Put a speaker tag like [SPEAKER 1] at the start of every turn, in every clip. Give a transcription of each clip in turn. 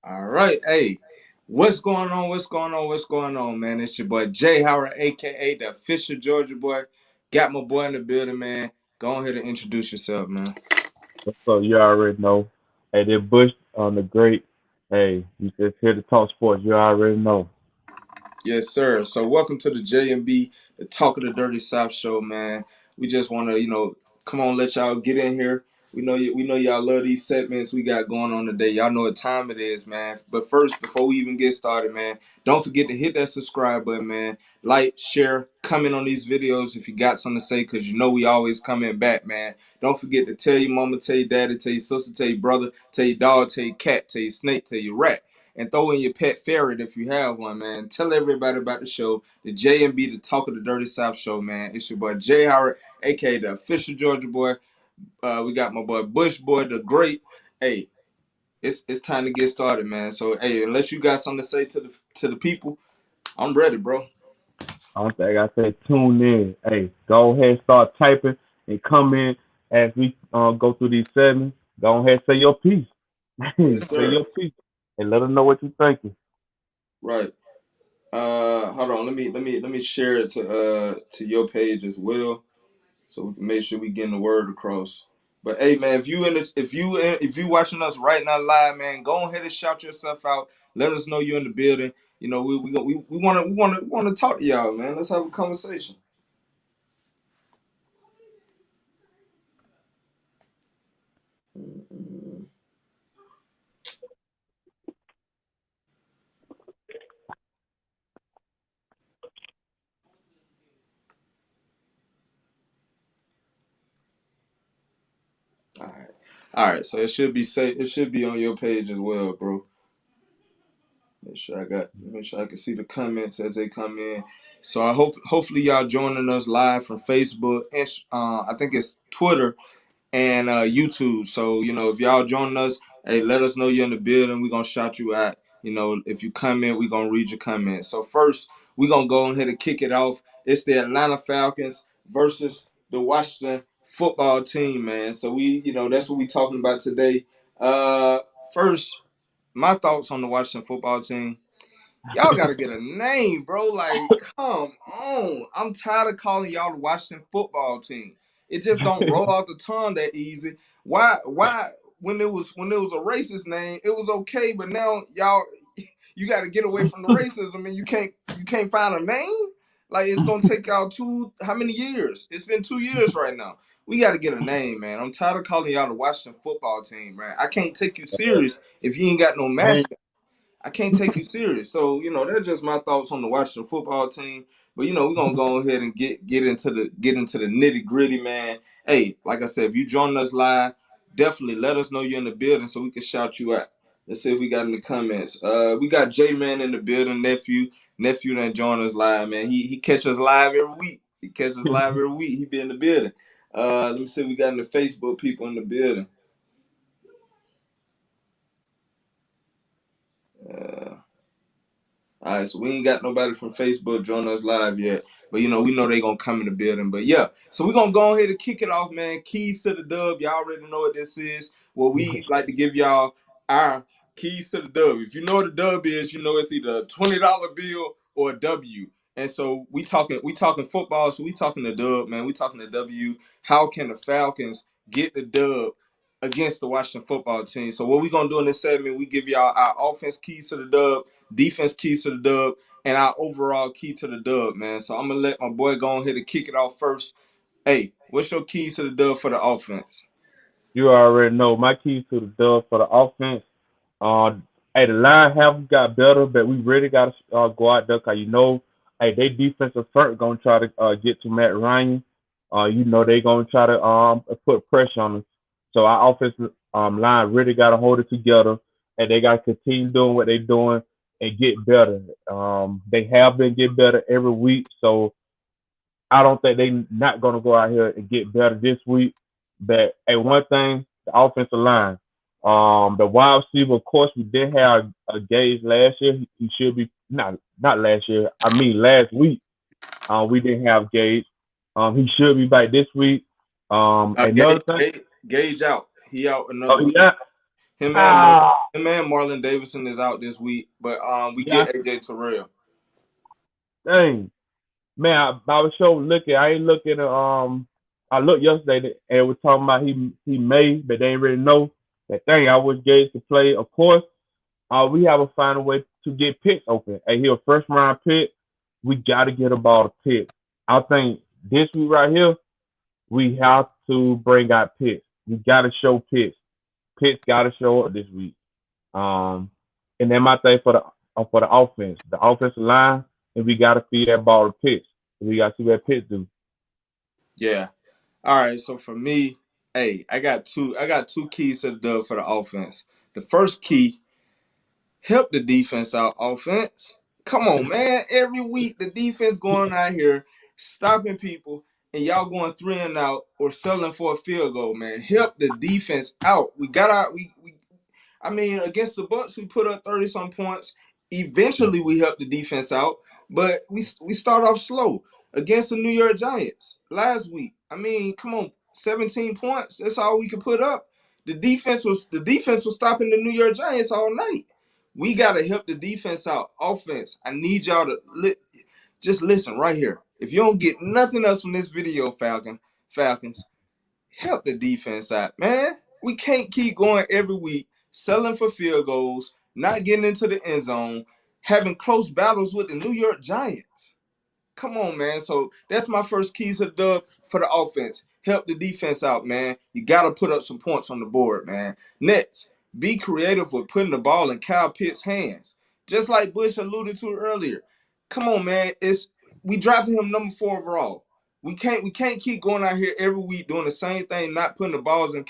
[SPEAKER 1] All right, hey, what's going on? What's going on? What's going on, man? It's your boy Jay Howard, aka the official Georgia boy. Got my boy in the building, man. Go ahead and introduce yourself, man.
[SPEAKER 2] What's up? You already know. Hey, they're Bush on the great. Hey, you just here to talk sports. You already know.
[SPEAKER 1] Yes, sir. So welcome to the JMB, the Talk of the Dirty South show, man. We just want to, come on, let y'all get in here. We know y'all love these segments we got going on today. Y'all know what time it is, man. But first, before we even get started, man, don't forget to hit that subscribe button, man. Like, share, comment on these videos if you got something to say, because you know we always coming back, man. Don't forget to tell your mama, tell your daddy, tell your sister, tell your brother, tell your dog, tell your cat, tell your snake, tell your rat, and throw in your pet ferret if you have one, man. Tell everybody about the show, the JMB, the Talk of the Dirty South show, man. It's your boy Jay Howard, aka the official Georgia boy. We got my boy Bush boy, the great. Hey, it's time to get started, man. So hey, unless you got something to say to the people, I'm ready, bro.
[SPEAKER 2] I don't think I said tune in. Hey, go ahead, start typing and come in as we go through these segments. Go ahead, say your piece.
[SPEAKER 1] Yes,
[SPEAKER 2] Say
[SPEAKER 1] sir.
[SPEAKER 2] your piece and let us know what you're thinking.
[SPEAKER 1] Right. Hold on. Let me share it to your page as well, so we can make sure we getting the word across. But hey, man, if you watching us right now live, man, go ahead and shout yourself out. Let us know you're in the building. You know, we want to talk to y'all, man. Let's have a conversation. All right, all right. So it should be safe. It should be on your page as well, bro. Make sure I can see the comments as they come in. So hopefully y'all joining us live from Facebook and I think it's Twitter and YouTube. So if y'all joining us, hey, let us know you're in the building. We're gonna shout you out. If you come in, we're gonna read your comments. So first, we're gonna go ahead and kick it off. It's the Atlanta Falcons versus the Washington football team, man. So that's what we talking about today. Uh, First, my thoughts on the Washington football team. Y'all gotta get a name, bro. Like, come on. I'm tired of calling y'all the Washington football team. It just don't roll off the tongue that easy. Why when it was a racist name, it was okay, but now y'all you gotta get away from the racism and you can't find a name? Like it's gonna take y'all how many years? It's been 2 years right now. We gotta get a name, man. I'm tired of calling y'all the Washington football team, man. I can't take you serious if you ain't got no
[SPEAKER 2] Man,
[SPEAKER 1] mascot. I can't take you serious. So, that's just my thoughts on the Washington football team. But we're gonna go ahead and get into the nitty gritty, man. Hey, like I said, if you join us live, definitely let us know you're in the building so we can shout you out. Let's see if we got in the comments. We got J Man in the building, nephew that joined us live, man. He catch us live every week. He catch us live every week. He be in the building. Let me see if we got in the Facebook people in the building. Uh, All right, so we ain't got nobody from Facebook joining us live yet, but we know they gonna come in the building. But yeah, so we gonna go ahead and kick it off, man. Keys to the dub, y'all already know what this is. Well, we like to give y'all our keys to the dub. If you know what the dub is, you know it's either a $20 bill or a W. And so we talking football, so we talking the dub, man. We talking the W. How can the Falcons get the dub against the Washington football team? So what we gonna do in this segment, we give y'all our offense keys to the dub, defense keys to the dub, and our overall key to the dub, man. So I'm gonna let my boy go ahead and kick it off first. Hey, what's your keys to the dub for the offense?
[SPEAKER 2] you already know my keys to the dub for the offense. Uh, hey, the line have got better, but we really got to go out there because hey, they defensive front gonna try to get to Matt Ryan. They gonna try to put pressure on us. So our offensive line really got to hold it together, and they got to continue doing what they're doing and get better. They have been getting better every week, so I don't think they not gonna go out here and get better this week. But hey, one thing, the offensive line. The wide receiver, of course, we did have a Gage last year. He should be not last year. I mean last week. We didn't have Gage. He should be back this week.
[SPEAKER 1] Uh, Gage,
[SPEAKER 2] Another thing.
[SPEAKER 1] Gage, Gage out. He out another
[SPEAKER 2] Oh
[SPEAKER 1] week.
[SPEAKER 2] yeah.
[SPEAKER 1] Him and
[SPEAKER 2] Ah,
[SPEAKER 1] Marlon Davidson is out this week, but we
[SPEAKER 2] yeah,
[SPEAKER 1] get AJ Terrell.
[SPEAKER 2] dang. Man, I was sure looking. I ain't looking at I looked yesterday and it was talking about he may, but they ain't really know. That thing I was Gage to play. Of course, we have to find a way to get Pitts open. Hey, he a first round pick. We gotta get a ball to Pitts. I think this week right here, we have to bring out Pitts. We gotta show Pitts. Pitts gotta show up this week. Um, and then my thing for the offense, the offensive line, and we gotta feed that ball to Pitts. We gotta see what Pitts do.
[SPEAKER 1] Yeah. All right. So for me, hey, I got two keys to the dub for the offense. The first key, help the defense out. Offense, come on, man. Every week the defense going out here stopping people, and y'all going three and out or selling for a field goal, man. Help the defense out. We got out. We I mean, against the Bucks, we put up 30 some points. Eventually, we helped the defense out, but we start off slow against the New York Giants last week. I mean, come on, 17 points. That's all we could put up. The defense was stopping the New York Giants all night. We gotta help the defense out. Offense, I need y'all to just listen right here. If you don't get nothing else from this video, Falcons, help the defense out, man. We can't keep going every week, selling for field goals, not getting into the end zone, having close battles with the New York Giants. Come on, man. So that's my first keys of dub for the offense. Help the defense out, man. You got to put up some points on the board, man. Next, be creative with putting the ball in Kyle Pitts' hands. Just like Bush alluded to earlier. Come on, man. We drafted him number 4 overall. We can't keep going out here every week doing the same thing, not putting the balls in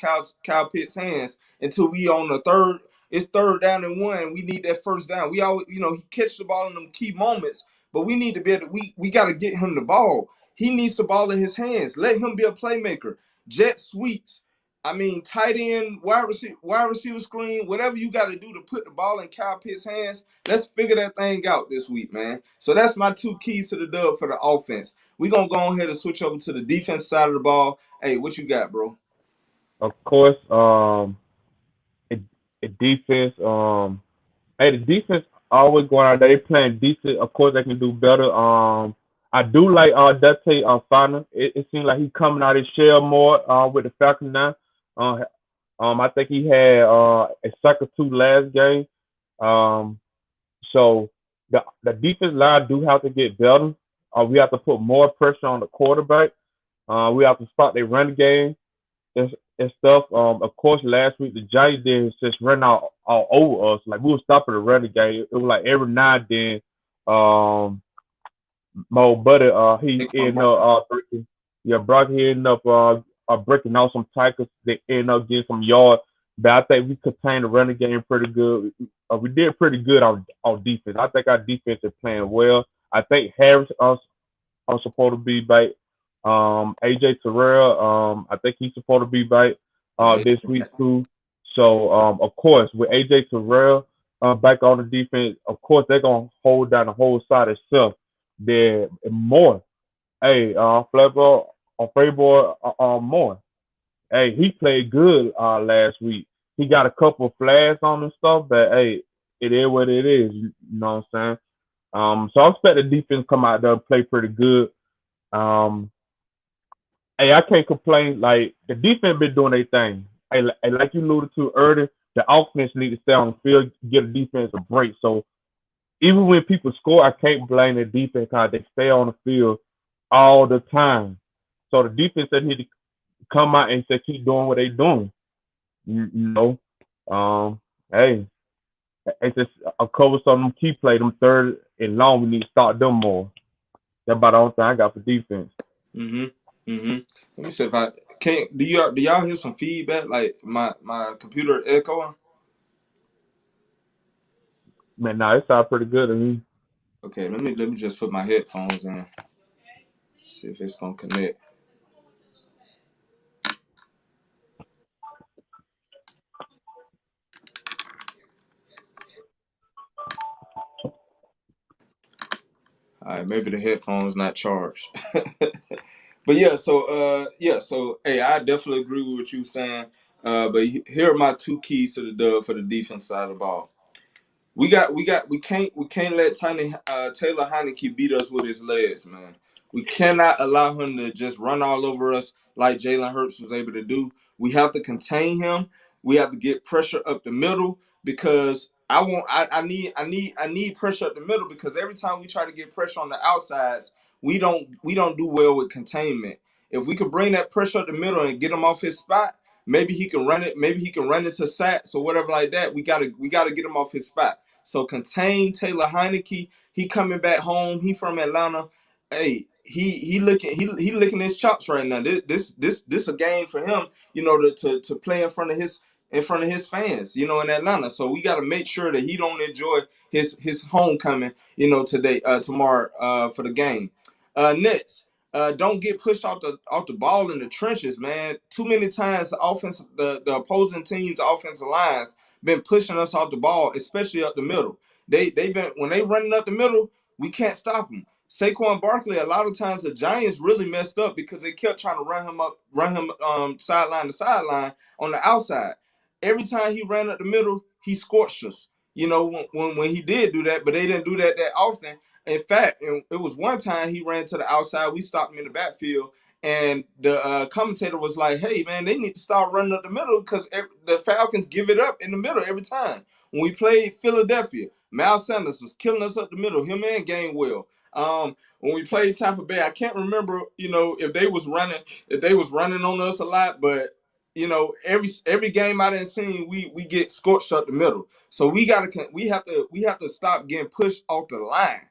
[SPEAKER 1] Kyle Pitts' hands until we on the third. It's third down and one. We need that first down. We always, he catch the ball in them key moments, but we need to be able to, we got to get him the ball. He needs the ball in his hands. Let him be a playmaker. Jet sweeps. I mean, tight end, wide receiver screen, whatever you got to do to put the ball in Kyle Pitts' hands. Let's figure that thing out this week, man. So that's my two keys to the dub for the offense. We're going to go ahead and switch over to the defense side of the ball. Hey, what you got, bro?
[SPEAKER 2] Of course, it, it defense. Hey, the defense always going out there. They playing decent. Of course, they can do better. I do like Dante Fana. It seems like he coming out his shell more with the Falcons now. Uh, I think he had a sack or two last game. Um, so the defense line do have to get better. We have to put more pressure on the quarterback. We have to stop their running game and stuff. Of course, last week the Giants did just run out all over us. Like we were stopping the running game. It was like every now and then, Mo Buddy, he ended up breaking. Yeah, Brock he ended up breaking out some tackles. They ended up getting some yards. But I think we contained the running game pretty good. We did pretty good on defense. I think our defense is playing well. I think Harris are supposed to be back. AJ Terrell, I think he's supposed to be back
[SPEAKER 1] Yeah,
[SPEAKER 2] this week too. So of course with AJ Terrell back on the defense, of course they're gonna hold down the whole side itself. They're more. Hey, Flavor more. Hey, he played good last week. He got a couple of flags on and stuff, but hey, it is what it is. You know what I'm saying? So I expect the defense come out there and play pretty good. Um, Hey, I can't complain. Like the defense been doing their thing. Hey, like you alluded to earlier, the offense need to stay on the field, get the defense a break. So even when people score, I can't blame the defense because they stay on the field all the time. So the defense that need to come out and say keep doing what they doing. You know, hey, it's just a cover some of them key play, them third and long. We need to start them more. That's about the only thing I got for defense.
[SPEAKER 1] Mhm. Mhm. Let me see if I can't. Do y'all hear some feedback? Like my computer echoing?
[SPEAKER 2] Man, nah, it sounds pretty good to me.
[SPEAKER 1] Okay, let me just put my headphones in. See if it's gonna connect. All right, maybe the headphones not charged. But yeah, so hey, I definitely agree with what you saying. Here are my two keys to the dub for the defense side of the ball. We can't let Taylor Heineke beat us with his legs, man. We cannot allow him to just run all over us like Jalen Hurts was able to do. We have to contain him. We have to get pressure up the middle because I need pressure up the middle because every time we try to get pressure on the outsides, we don't do well with containment. If we could bring that pressure up the middle and get him off his spot, maybe he can run it. Maybe he can run into sacks or whatever like that. We gotta get him off his spot. So contain Taylor Heineke. He coming back home. He from Atlanta. Hey, he licking his chops right now. This a game for him, to play in front of his fans, in Atlanta. So we got to make sure that he don't enjoy his homecoming, today tomorrow for the game. Next, don't get pushed off the ball in the trenches, man. Too many times the opposing team's offensive lines been pushing us off the ball, especially up the middle. They've been when they running up the middle, we can't stop them. Saquon Barkley, a lot of times the Giants really messed up because they kept trying to run him sideline to sideline on the outside. Every time he ran up the middle, he scorched us. When he did do that, but they didn't do that often. In fact, it was one time he ran to the outside. We stopped him in the backfield, and the commentator was like, "Hey, man, they need to start running up the middle because the Falcons give it up in the middle every time." When we played Philadelphia, Miles Sanders was killing us up the middle. Him and Gainwell. When we played Tampa Bay, I can't remember, if they was running on us a lot, but every game I didn't see, we get scorched up the middle. So we have to stop getting pushed off the line.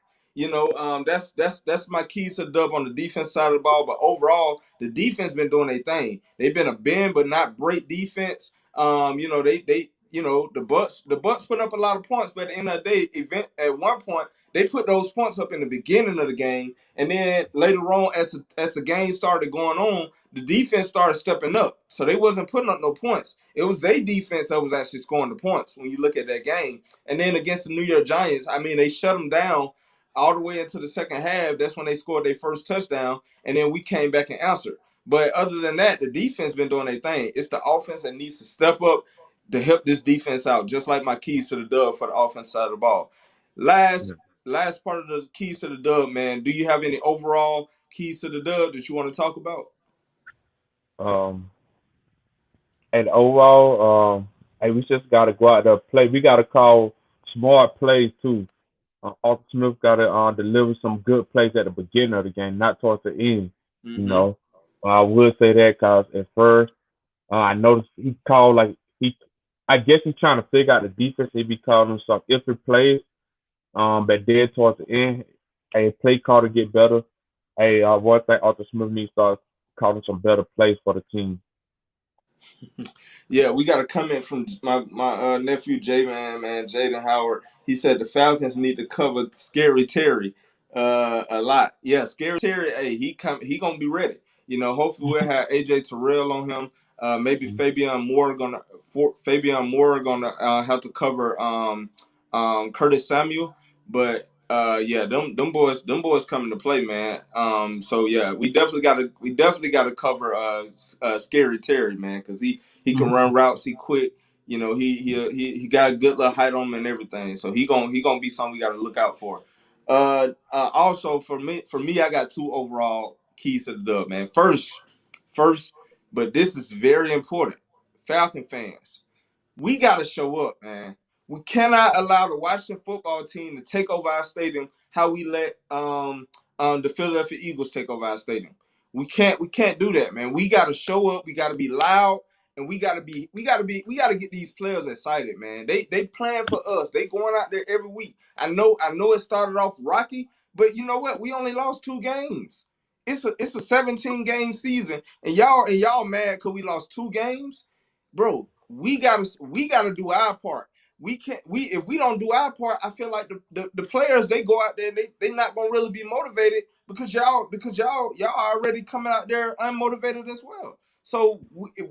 [SPEAKER 1] That's my keys to the dub on the defense side of the ball. But overall, the defense been doing their thing. They've been a bend but not break defense. The Bucks put up a lot of points, but at the end of the day, at one point they put those points up in the beginning of the game, and then later on, as the game started going on, the defense started stepping up. So they wasn't putting up no points. It was their defense that was actually scoring the points when you look at that game. And then against the New York Giants, I mean, they shut them down all the way into the second half. That's when they scored their first touchdown, and then we came back and answered. But other than that, the defense been doing their thing. It's the offense that needs to step up to help this defense out, just like my keys to the dub for the offense side of the ball. Last
[SPEAKER 2] Yeah.
[SPEAKER 1] last part of the keys to the dub, man. Do you have any overall keys to the dub that you want to talk about?
[SPEAKER 2] Um, and overall, hey, we just gotta go out there play. We gotta call smart plays too. Arthur Smith gotta deliver some good plays at the beginning of the game, not towards the end. You
[SPEAKER 1] Mm-hmm.
[SPEAKER 2] know, I would say that because at first, I noticed he called like he. I guess he's trying to figure out the defense. He be calling some iffy plays. But then towards the end, a play call to get better. Hey, one thing Arthur Smith needs to start calling some better plays for the team.
[SPEAKER 1] Yeah, we got a comment from my nephew Jaden Howard. He said the Falcons need to cover Scary Terry a lot. Yeah, Scary Terry, hey, he gonna be ready. Hopefully we'll have AJ Terrell on him. Maybe Fabian Moore gonna have to cover Curtis Samuel. But yeah, them boys coming to play, man. So yeah, we definitely gotta cover Scary Terry, man, because he can run routes. He quick. He got a good little height on him and everything. So he gonna be something we got to look out for. Also for me, I got two overall keys to the dub, man. First, but this is very important. Falcon fans, we got to show up, man. We cannot allow the Washington football team to take over our stadium how we let the Philadelphia Eagles take over our stadium. We can't do that, man. We got to show up. We got to be loud, and we got to get these players excited, man. They playing for us. They going out there every week. I know it started off rocky, but you know what? We only lost 2 games. It's a 17 game season, and y'all mad because we lost 2 games, bro. We gotta do our part. We can't we if we don't do our part, I feel like the players, they go out there and they not gonna really be motivated because y'all already coming out there unmotivated as well. So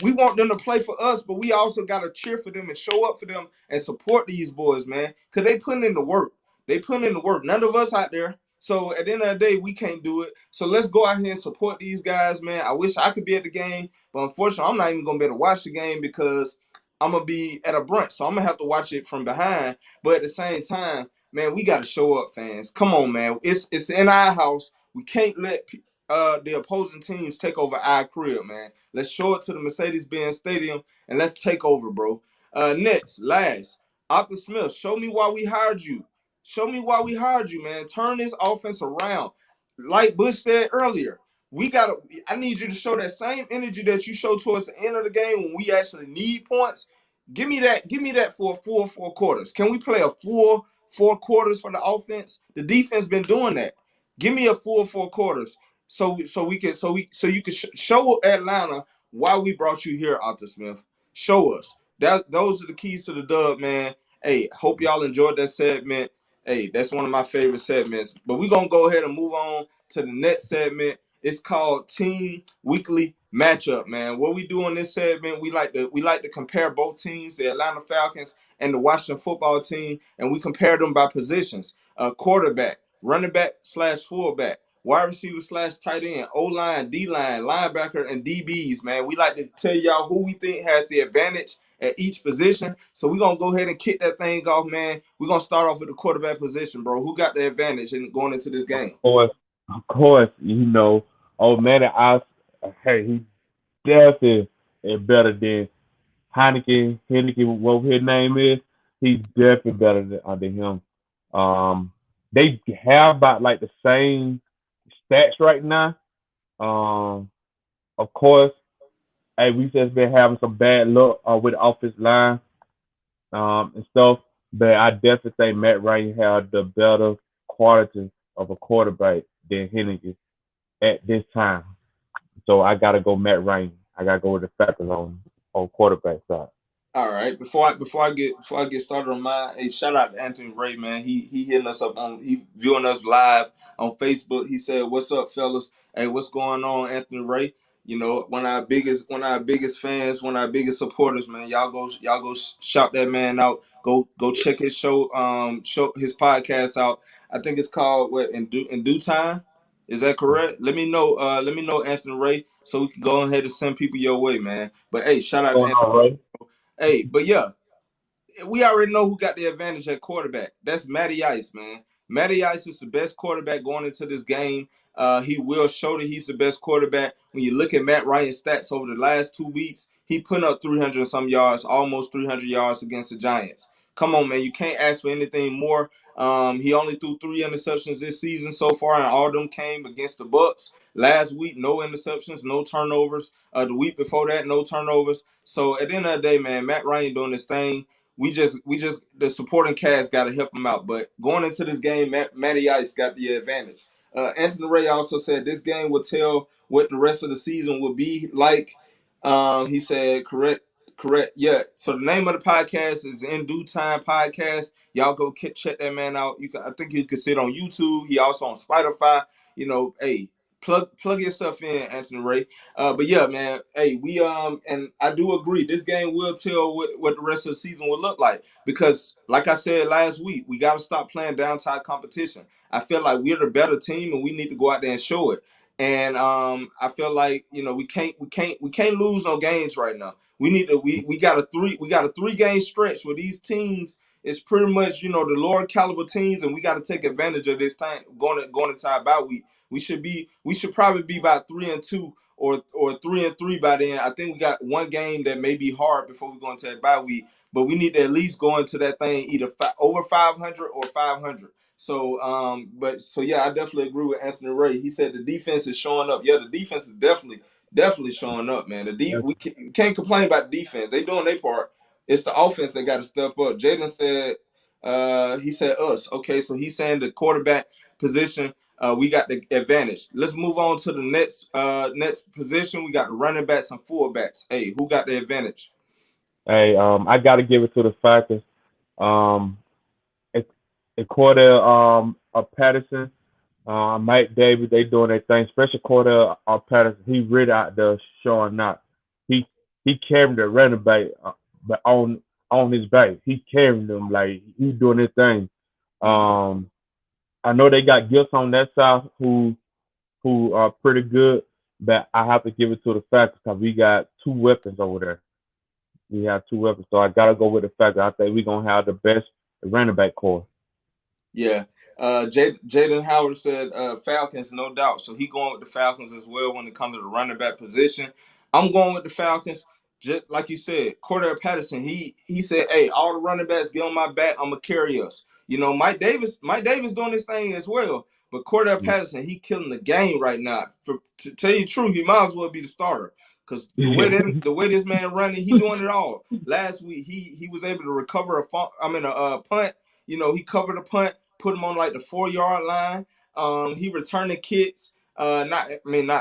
[SPEAKER 1] we want them to play for us, but we also gotta cheer for them and show up for them and support these boys, man, because they putting in the work. They putting in the work. None of us out there. So at the end of the day, we can't do it. So let's go out here and support these guys, man. I wish I could be at the game, but unfortunately, I'm not even gonna be able to watch the game because I'm gonna be at a brunch, so I'm gonna have to watch it from behind. But at the same time, man, we gotta show up, fans. Come on, man. It's in our house. We can't let the opposing teams take over our crib, man. Let's show it to the Mercedes-Benz Stadium and let's take over, bro. Next, last, Arthur Smith, show me why we hired you. Show me why we hired you, man. Turn this offense around. Like Bush said earlier, we gotta. I need you to show that same energy that you show towards the end of the game when we actually need points. Give me that. Give me that for a full 4 quarters. Can we play a full 4 quarters for the offense? The defense been doing that. Give me a full 4 quarters so you can show Atlanta why we brought you here, Arthur Smith. Show us that those are the keys to the dub, man. Hey, hope y'all enjoyed that segment. Hey, that's one of my favorite segments. But we're gonna go ahead and move on to the next segment. It's called Team Weekly Matchup, man. What we do in this segment, we like to compare both teams, the Atlanta Falcons and the Washington football team, and we compare them by positions. Quarterback, running back slash fullback, wide receiver slash tight end, O line, D line, linebacker, and DBs, man. We like to tell y'all who we think has the advantage at each position. So we're gonna go ahead and kick that thing off, man. We're gonna start off with the quarterback position, bro. Who got the advantage in going into this
[SPEAKER 2] Of
[SPEAKER 1] game?
[SPEAKER 2] course, of course, old man, hey, he definitely is better than Heineken, what his name is. He's definitely better than him. Um, they have about like the same stats right now. Um, of course, hey, we just been having some bad luck with the offensive line and stuff. But I definitely think Matt Ryan had the better quality of a quarterback than Henneke at this time. So I gotta go Matt Ryan. I gotta go with the Falcons on quarterback side.
[SPEAKER 1] All right. Before I get started on mine, hey, shout out to Anthony Ray, man. He hitting us up on he viewing us live on Facebook. He said, "What's up, fellas? Hey, what's going on, Anthony Ray? You know, one of our biggest fans, one of our biggest supporters, man. Y'all go shout that man out. Go check his show his podcast out. I think it's called what in due time. Is that correct? Let me know Anthony Ray so we can go ahead and send people your way, man. But hey, shout
[SPEAKER 2] What's
[SPEAKER 1] out to
[SPEAKER 2] going
[SPEAKER 1] Anthony.
[SPEAKER 2] on, Ray?
[SPEAKER 1] Hey, but yeah, we already know who got the advantage at quarterback. That's Matty Ice, man. Matty Ice is the best quarterback going into this game. He will show that he's the best quarterback. When you look at Matt Ryan's stats over the last 2 weeks, he put up 300 and some yards, almost 300 yards against the Giants. Come on, man. You can't ask for anything more. He only threw 3 interceptions this season so far, and all of them came against the Bucks. Last week, no interceptions, no turnovers. The week before that, no turnovers. So at the end of the day, man, Matt Ryan doing this thing. We just the supporting cast got to help him out. But going into this game, Matty Ice got the advantage. Anthony Ray also said this game will tell what the rest of the season will be like. He said correct. Yeah. So the name of the podcast is In Due Time Podcast. Y'all go check that man out. I think you can see it on YouTube. He also on Spotify. Hey, plug yourself in, Anthony Ray. But yeah, man. Hey, we and I do agree. This game will tell what the rest of the season will look like because, like I said last week, we got to stop playing downside competition. I feel like we're the better team, and we need to go out there and show it. And I feel like we can't lose no games right now. We got a 3 game stretch where these teams is pretty much the lower caliber teams, and we got to take advantage of this time going into our bye week. We should probably be about 3-2 or 3-3 by then. I think we got one game that may be hard before we go into that bye week, but we need to at least go into that thing either over 500 or 500. So yeah, I definitely agree with Anthony Ray. He said the defense is showing up. Yeah, the defense is definitely showing up, man. We can't complain about the defense. They doing their part. It's the offense that got to step up. Jaden said, he said us. Okay, so he's saying the quarterback position we got the advantage. Let's move on to the next position. We got the running backs and fullbacks. Hey, who got the advantage?
[SPEAKER 2] Hey, I gotta give it to the Falcons. Um, it, quarter of Patterson, Mike Davis, they doing their thing. Special quarter of Patterson, he really out there showing out. He he carried the running back, but on his back, he carried them like he's doing his thing. Um, I know they got gifts on that side who are pretty good, but I have to give it to the Falcons because we got two weapons over there. We have two weapons, so I gotta go with the Falcons. I think we're gonna have the best running back core.
[SPEAKER 1] Yeah. Jaden Howard said Falcons, no doubt. So he going with the Falcons as well when it comes to the running back position. I'm going with the Falcons. Just like you said, Cordell Patterson, he said, hey, all the running backs get on my back, I'm gonna carry us. You know, Mike Davis doing this thing as well. But Cordell Patterson, he killing the game right now. To tell you the truth, he might as well be the starter. Cause the way this man running, he doing it all. Last week he was able to recover a punt. You know, he covered a punt, put him on like the 4 yard line. He returning kicks. Not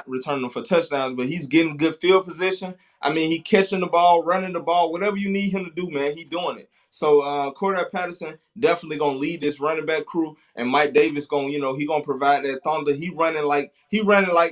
[SPEAKER 1] returning them for touchdowns, but he's getting good field position. I mean, he catching the ball, running the ball, whatever you need him to do, man, he doing it. So Cordell Patterson definitely gonna lead this running back crew, and Mike Davis gonna, he gonna provide that thunder. He running like,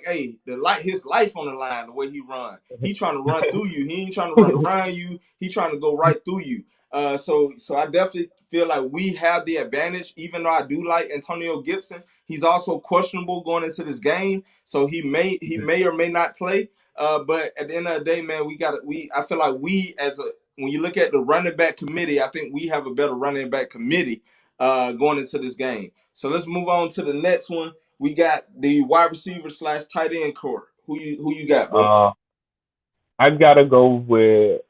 [SPEAKER 1] hey, his life on the line. The way he run, he trying to run through you. He ain't trying to run around you. He trying to go right through you. So I definitely feel like we have the advantage, even though I do like Antonio Gibson. He's also questionable going into this game, so he may or may not play. But at the end of the day, man, I feel like when you look at the running back committee, I think we have a better running back committee going into this game. So let's move on to the next one. We got the wide receiver slash tight end core. Who you got, bro?
[SPEAKER 2] uh, I gotta go with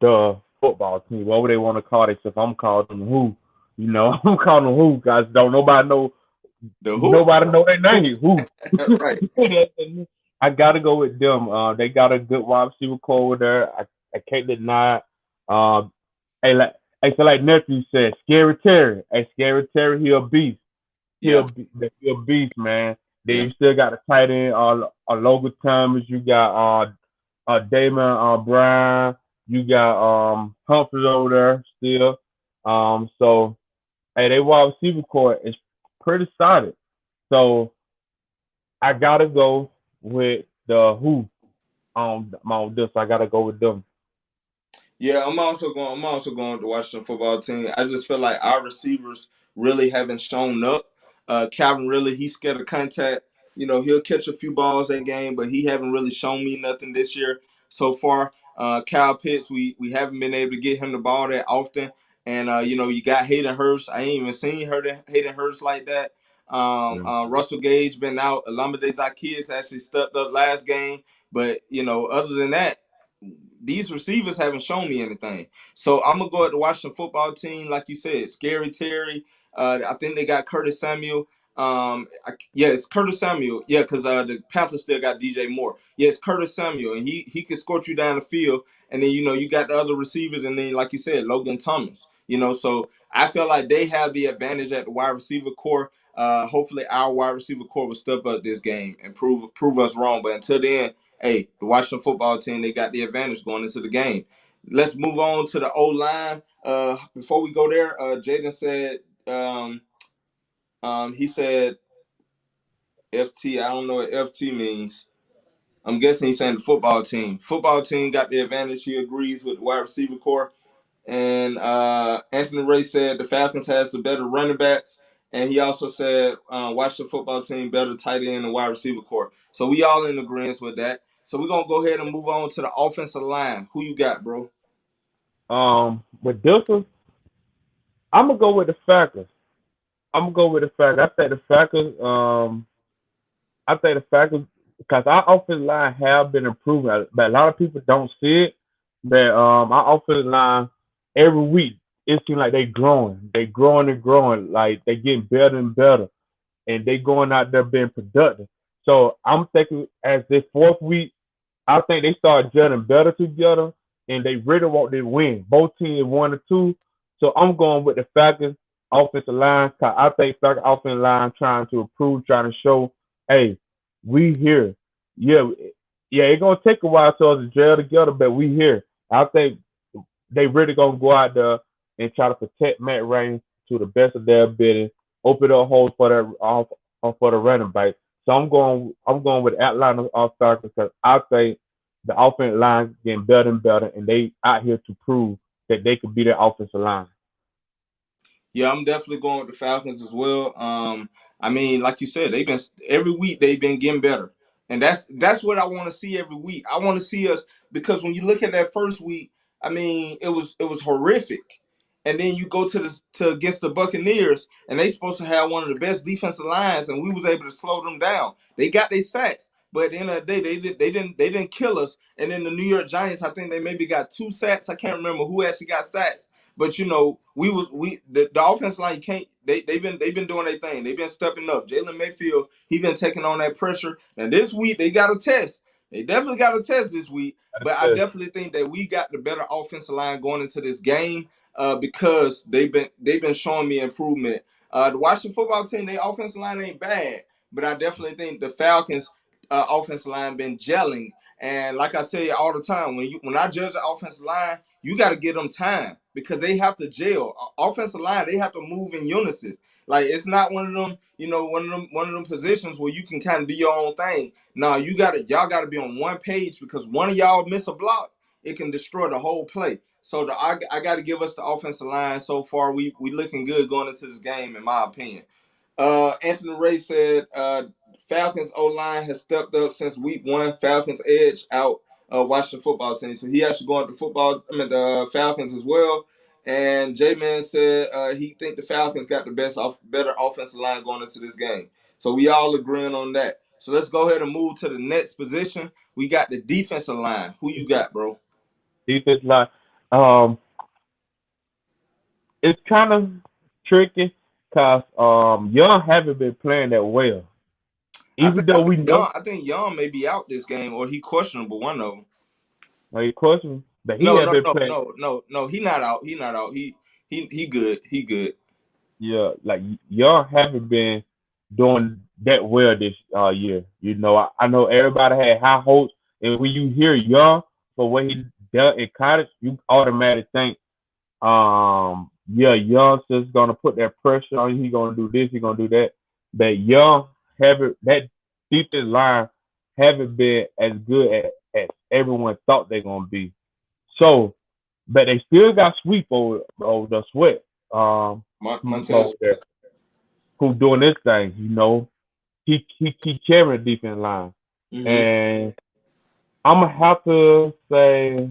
[SPEAKER 2] the football team. What would they want to call themselves? I'm calling them who. I'm calling them who, guys. Don't
[SPEAKER 1] The who?
[SPEAKER 2] nobody know their name. Who?
[SPEAKER 1] Right.
[SPEAKER 2] I gotta go with them. They got a good wide receiver core over there. I can't deny it. Um, hey, so like nephew said, Scary Terry. Hey, Scary Terry, he a beast.
[SPEAKER 1] Yeah.
[SPEAKER 2] He a beast, man. Then
[SPEAKER 1] Yeah.
[SPEAKER 2] you still got a tight end, Logan Thomas. You got Damon Bryan. You got Humphrey over there still. So hey, they wide receiver core is pretty solid. So I gotta go with the who on this. I gotta go with them.
[SPEAKER 1] Yeah, I'm also going with the Washington football team. I just feel like our receivers really haven't shown up. Calvin really, he's scared of contact. You know, he'll catch a few balls that game, but he haven't really shown me nothing this year so far. Kyle Pitts, we haven't been able to get him the ball that often. And you got Hayden Hurst. I ain't even seen Hayden Hurst like that.
[SPEAKER 2] Mm.
[SPEAKER 1] Russell Gage been out. Alameda Zacchaeus actually stepped up last game. But, other than that, these receivers haven't shown me anything. So I'm gonna go at the Washington football team, like you said, Scary Terry. I think they got Curtis Samuel. Yeah, it's Curtis Samuel. Yeah, because the Panthers still got DJ Moore. Yeah, it's Curtis Samuel, and he can escort you down the field. And then you got the other receivers, and then like you said, Logan Thomas. So I feel like they have the advantage at the wide receiver core. Hopefully, our wide receiver core will step up this game and prove us wrong. But until then, hey, the Washington football team, they got the advantage going into the game. Let's move on to the O line. Before we go there, Jaden said he said FT. I don't know what FT means. I'm guessing he's saying the football team. Football team got the advantage. He agrees with the wide receiver core. And Anthony Ray said the Falcons has the better running backs. And he also said watch the football team better tight end and wide receiver core. So we all in agreement with that. So we're going to go ahead and move on to the offensive line. Who you got, bro?
[SPEAKER 2] With this one, I'm gonna go with the Falcons. I'm gonna go with the Falcons. I think the Falcons. I think the Falcons because our offensive line have been improving, but a lot of people don't see it. That our offensive line every week it seems like they growing, and growing, like they getting better and better, and they going out there being productive. So I'm thinking as this fourth week, I think they start gelling better together, and they really want to win. Both teams 1 or 2, so I'm going with the Falcons offensive line. Cause I think Falcons offensive line trying to improve, trying to show, hey, we here. Yeah, yeah, it's gonna take a while to us to gel together, but we here. I think they really gonna go out there and try to protect Matt Ryan to the best of their ability, open up holes for for the running back. So I'm going with Atlanta Falcons because I think the offensive line getting better and better, and they out here to prove that they could be their offensive line.
[SPEAKER 1] Yeah, I'm definitely going with the Falcons as well. I mean, like you said, they've been every week they've been getting better, and that's what I want to see every week. I want to see us because when you look at that first week, I mean, it was horrific, and then you go to against the Buccaneers, and they supposed to have one of the best defensive lines, and we was able to slow them down. They got their sacks, but at the end of the day, they didn't kill us. And then the New York Giants, I think they maybe got 2 sacks. I can't remember who actually got sacks, but the offense line can't they've been doing their thing. They've been stepping up. Jalen Mayfield, he been taking on that pressure. And this week they got a test. They definitely got a test this week. But I
[SPEAKER 2] Yes,
[SPEAKER 1] definitely think that we got the better offensive line going into this game because they've been showing me improvement. The Washington football team, their offensive line ain't bad, but I definitely think the Falcons offensive line been gelling. And like I say all the time, when I judge the offensive line, you got to give them time because they have to gel. Offensive line, they have to move in unison. Like it's not one of them, one of them positions where you can kind of do your own thing. No, y'all gotta be on one page because one of y'all miss a block, it can destroy the whole play. So I got to give us the offensive line so far. We looking good going into this game, in my opinion. Anthony Ray said Falcons O line has stepped up since week one. Falcons edge out Washington football team. So he actually going to the Falcons as well. And J Man said he think the Falcons got the better offensive line going into this game. So we all agreeing on that. So let's go ahead and move to the next position. We got the defensive line. Who you got, bro?
[SPEAKER 2] defense line. Um, it's kind of tricky because Young haven't been playing that well.
[SPEAKER 1] I
[SPEAKER 2] Even
[SPEAKER 1] think I
[SPEAKER 2] though
[SPEAKER 1] think
[SPEAKER 2] we know
[SPEAKER 1] Young I think Young may be out this game or he questionable. One of them.
[SPEAKER 2] like question, but he
[SPEAKER 1] No,
[SPEAKER 2] had
[SPEAKER 1] no,
[SPEAKER 2] been
[SPEAKER 1] no,
[SPEAKER 2] playing.
[SPEAKER 1] no, no, no. He not out. He not out. He good. He good.
[SPEAKER 2] Yeah, like Young haven't been doing that well this year. You know, I know everybody had high hopes, and when you hear Young for what he dealt in college, you automatically think, yeah, Young's just gonna put that pressure on you. He gonna do this. He gonna do that. But Young haven't that defensive line haven't been as good as everyone thought they're gonna be. So, but they still got sweep over the sweat. Who's over
[SPEAKER 1] Montez.
[SPEAKER 2] there? Who doing this thing? You know, he carrying the defense line,
[SPEAKER 1] Mm-hmm.
[SPEAKER 2] and I'm gonna have to say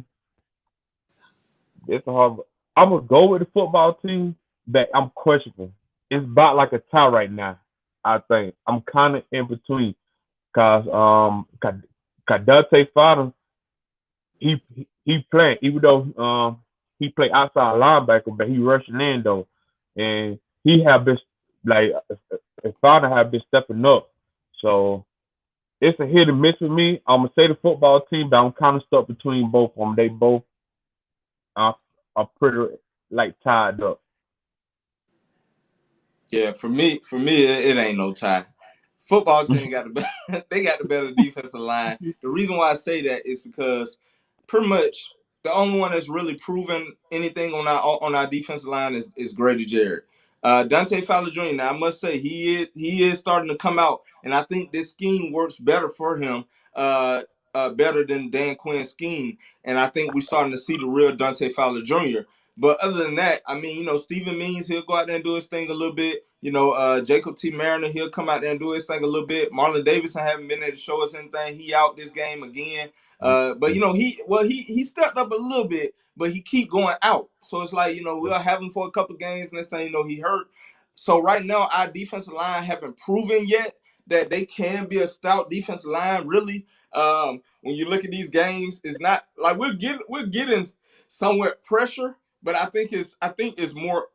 [SPEAKER 2] it's a hard. I'm gonna go with the football team, but I'm questionable. It's about like a tie right now. I think I'm kind of in between because Dante Fadden he playing even though he play outside linebacker, but he rushing in though, and he have been like Fadden have been stepping up. So it's a hit and miss with me. I'm gonna say the football team, but I'm kind of stuck between both of them. They both are, are pretty like tied up.
[SPEAKER 1] Yeah, for me, it ain't no tie. Football team got the better, they got the better defensive line. The reason why I say that is because pretty much the only one that's really proven anything on our defensive line is Grady Jarrett. Dante Fowler Jr. Now I must say he is starting to come out, and I think this scheme works better for him, better than Dan Quinn's scheme. And I think we're starting to see the real Dante Fowler Jr. But other than that, I mean, Stephen Means, he'll go out there and do his thing a little bit. Jacob T. Mariner, he'll come out there and do his thing a little bit. Marlon Davidson haven't been able to show us anything. He out this game again. But he stepped up a little bit, but he keep going out. So it's like, we'll have him for a couple games. Next thing you know, he hurt. So right now, our defensive line haven't proven yet that they can be a stout defensive line. Really, when you look at these games, it's not like we're getting somewhat pressure, but I think it's more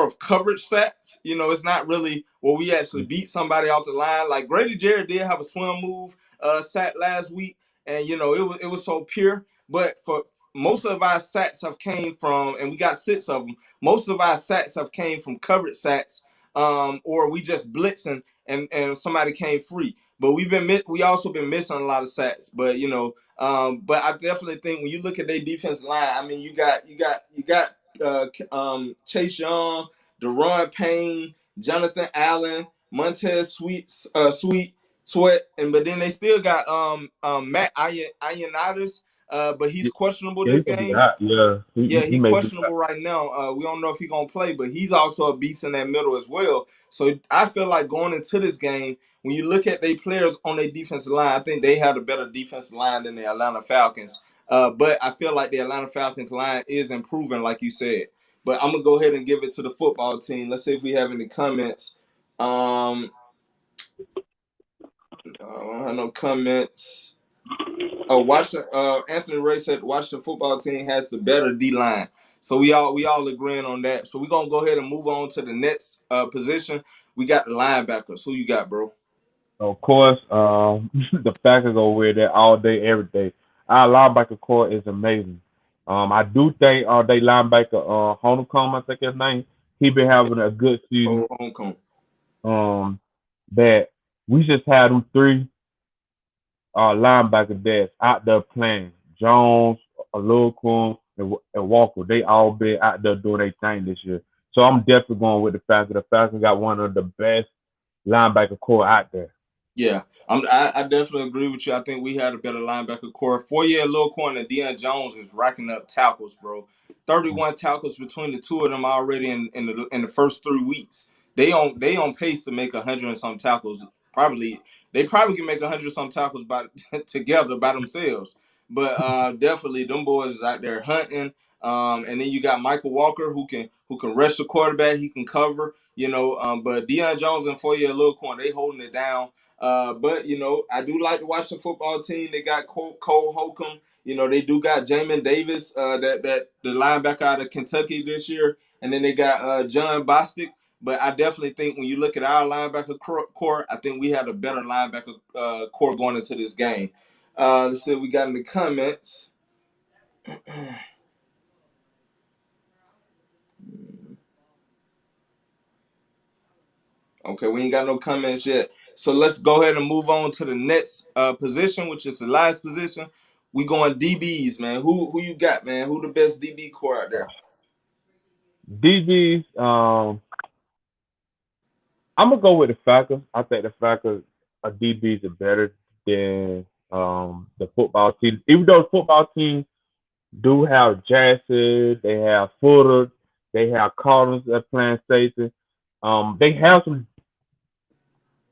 [SPEAKER 1] of coverage sets. It's not really where we actually beat somebody off the line. Like Grady Jarrett did have a swim move sack last week, and it was so pure. But for most of our sacks have came from, and we got 6 of them. Most of our sacks have came from coverage sacks, or we just blitzing and somebody came free. But we also been missing a lot of sacks. But I definitely think when you look at their defensive line, I mean, you got Chase Young, Deron Payne, Jonathan Allen, Montez Sweat, and but then they still got Matt Ioannidis. but he's questionable
[SPEAKER 2] Yeah, he
[SPEAKER 1] this
[SPEAKER 2] gonna be
[SPEAKER 1] game.
[SPEAKER 2] hot. Yeah,
[SPEAKER 1] Yeah,
[SPEAKER 2] he
[SPEAKER 1] he
[SPEAKER 2] may be hot.
[SPEAKER 1] questionable right now. We don't know if he's gonna play, but he's also a beast in that middle as well. So I feel like going into this game, when you look at their players on their defensive line, I think they have a better defensive line than the Atlanta Falcons. But I feel like the Atlanta Falcons line is improving, like you said. But I'm gonna go ahead and give it to the football team. Let's see if we have any comments. I don't have no comments. Oh, Anthony Ray said Washington football team has the better D line. So we all agreeing on that. So we're gonna go ahead and move on to the next position. We got the linebackers. Who you got, bro?
[SPEAKER 2] Of course, the Falcons over there all day, every day. Our linebacker core is amazing. I do think they linebacker Honeycomb, I think his name. He been having a good season.
[SPEAKER 1] Oh, homecoming.
[SPEAKER 2] Um, that we just had them three linebacker that's out there playing. Jones, Alukum, and Walker. They all been out there doing their thing this year. So I'm definitely going with the Falcons. The Falcons got one of the best linebacker core out there.
[SPEAKER 1] Yeah, I definitely agree with you. I think we had a better linebacker core. 4 year Lil Corn and Deion Jones is racking up tackles, bro. 31 tackles between the two of them already in the first 3 weeks. They on pace to make 100 and some tackles. They probably can make 100 some tackles by together by themselves. But definitely them boys is out there hunting. And then you got Michael Walker who can rush the quarterback. He can cover. But Deion Jones and 4 year Lil Corn, they holding it down. But I do like to watch the football team. They got Cole Holcomb. They do got Jamin Davis, that the linebacker out of Kentucky this year, and then they got John Bostic. But I definitely think when you look at our linebacker core, I think we have a better linebacker core going into this game. Let's see what we got in the comments. Okay, we ain't got no comments yet. So let's go ahead and move on to the next position, which is the last position. We going DBs, man. Who you got, man? Who the best DB core out there?
[SPEAKER 2] DBs, I'm gonna go with the Falcons. I think the Falcons DBs are better than the football team. Even though the football team do have Jackson, they have Fuller, they have Collins that playing safety. They have some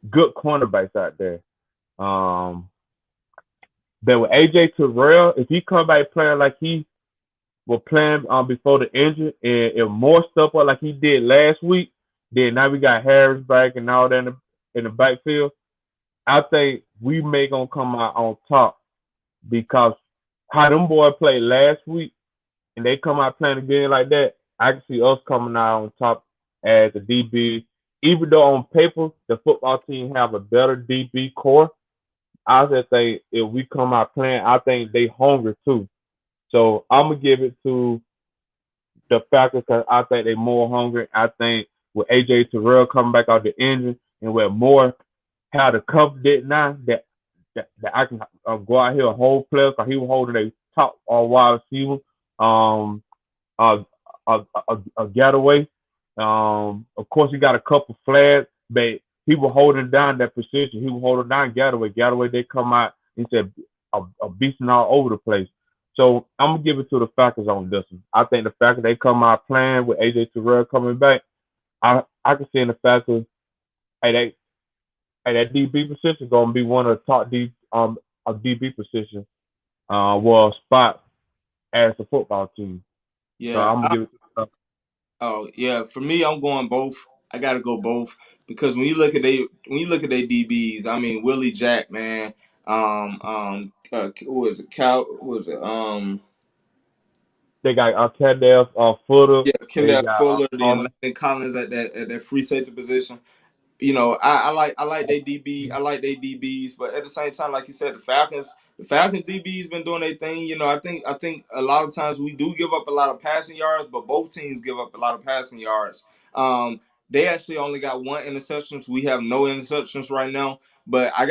[SPEAKER 2] good cornerbacks out there. Um, but with AJ Terrell, if he come back playing like he was playing before the injury and more stuff like he did last week, then now we got Harris back and all that in the backfield. I think we may gonna come out on top because how them boys played last week and they come out playing again like that, I can see us coming out on top as a DB. Even though on paper the football team have a better DB core, I just think if we come out playing, I think they hungry too. So I'm gonna give it to the Falcons because I think they're more hungry. I think with AJ Terrell coming back out the engine and with more how the confident now that I can go out here and hold players because he was holding a top wide receiver, um, uh, a getaway. Of course, he got a couple flags, but he was holding down that position. He was holding down Getaway. Getaway, they come out and said a beasting all over the place. So I'm gonna give it to the Falcons on this one. I think the Falcons they come out playing with AJ Terrell coming back. I can see in the Falcons, hey, that DB position gonna be one of the top of DB positions. Well, spot as a football team. So
[SPEAKER 1] Yeah.
[SPEAKER 2] I'm gonna give it to the Falcons.
[SPEAKER 1] Oh yeah. For me, I'm going both. I gotta go both because when you look at they DBs, I mean Willie Jack, man. Who is it? Cal? Who is it?
[SPEAKER 2] They got Kendall Footer.
[SPEAKER 1] Yeah,
[SPEAKER 2] They
[SPEAKER 1] Kendall
[SPEAKER 2] got
[SPEAKER 1] Fuller, then
[SPEAKER 2] Collins.
[SPEAKER 1] Landon Collins at that free safety position. I like they DB. I like they DBs, but at the same time, like you said, the Falcons DBs been doing their thing. I think a lot of times we do give up a lot of passing yards, but both teams give up a lot of passing yards. They actually only got one interceptions. We have no interceptions right now. But I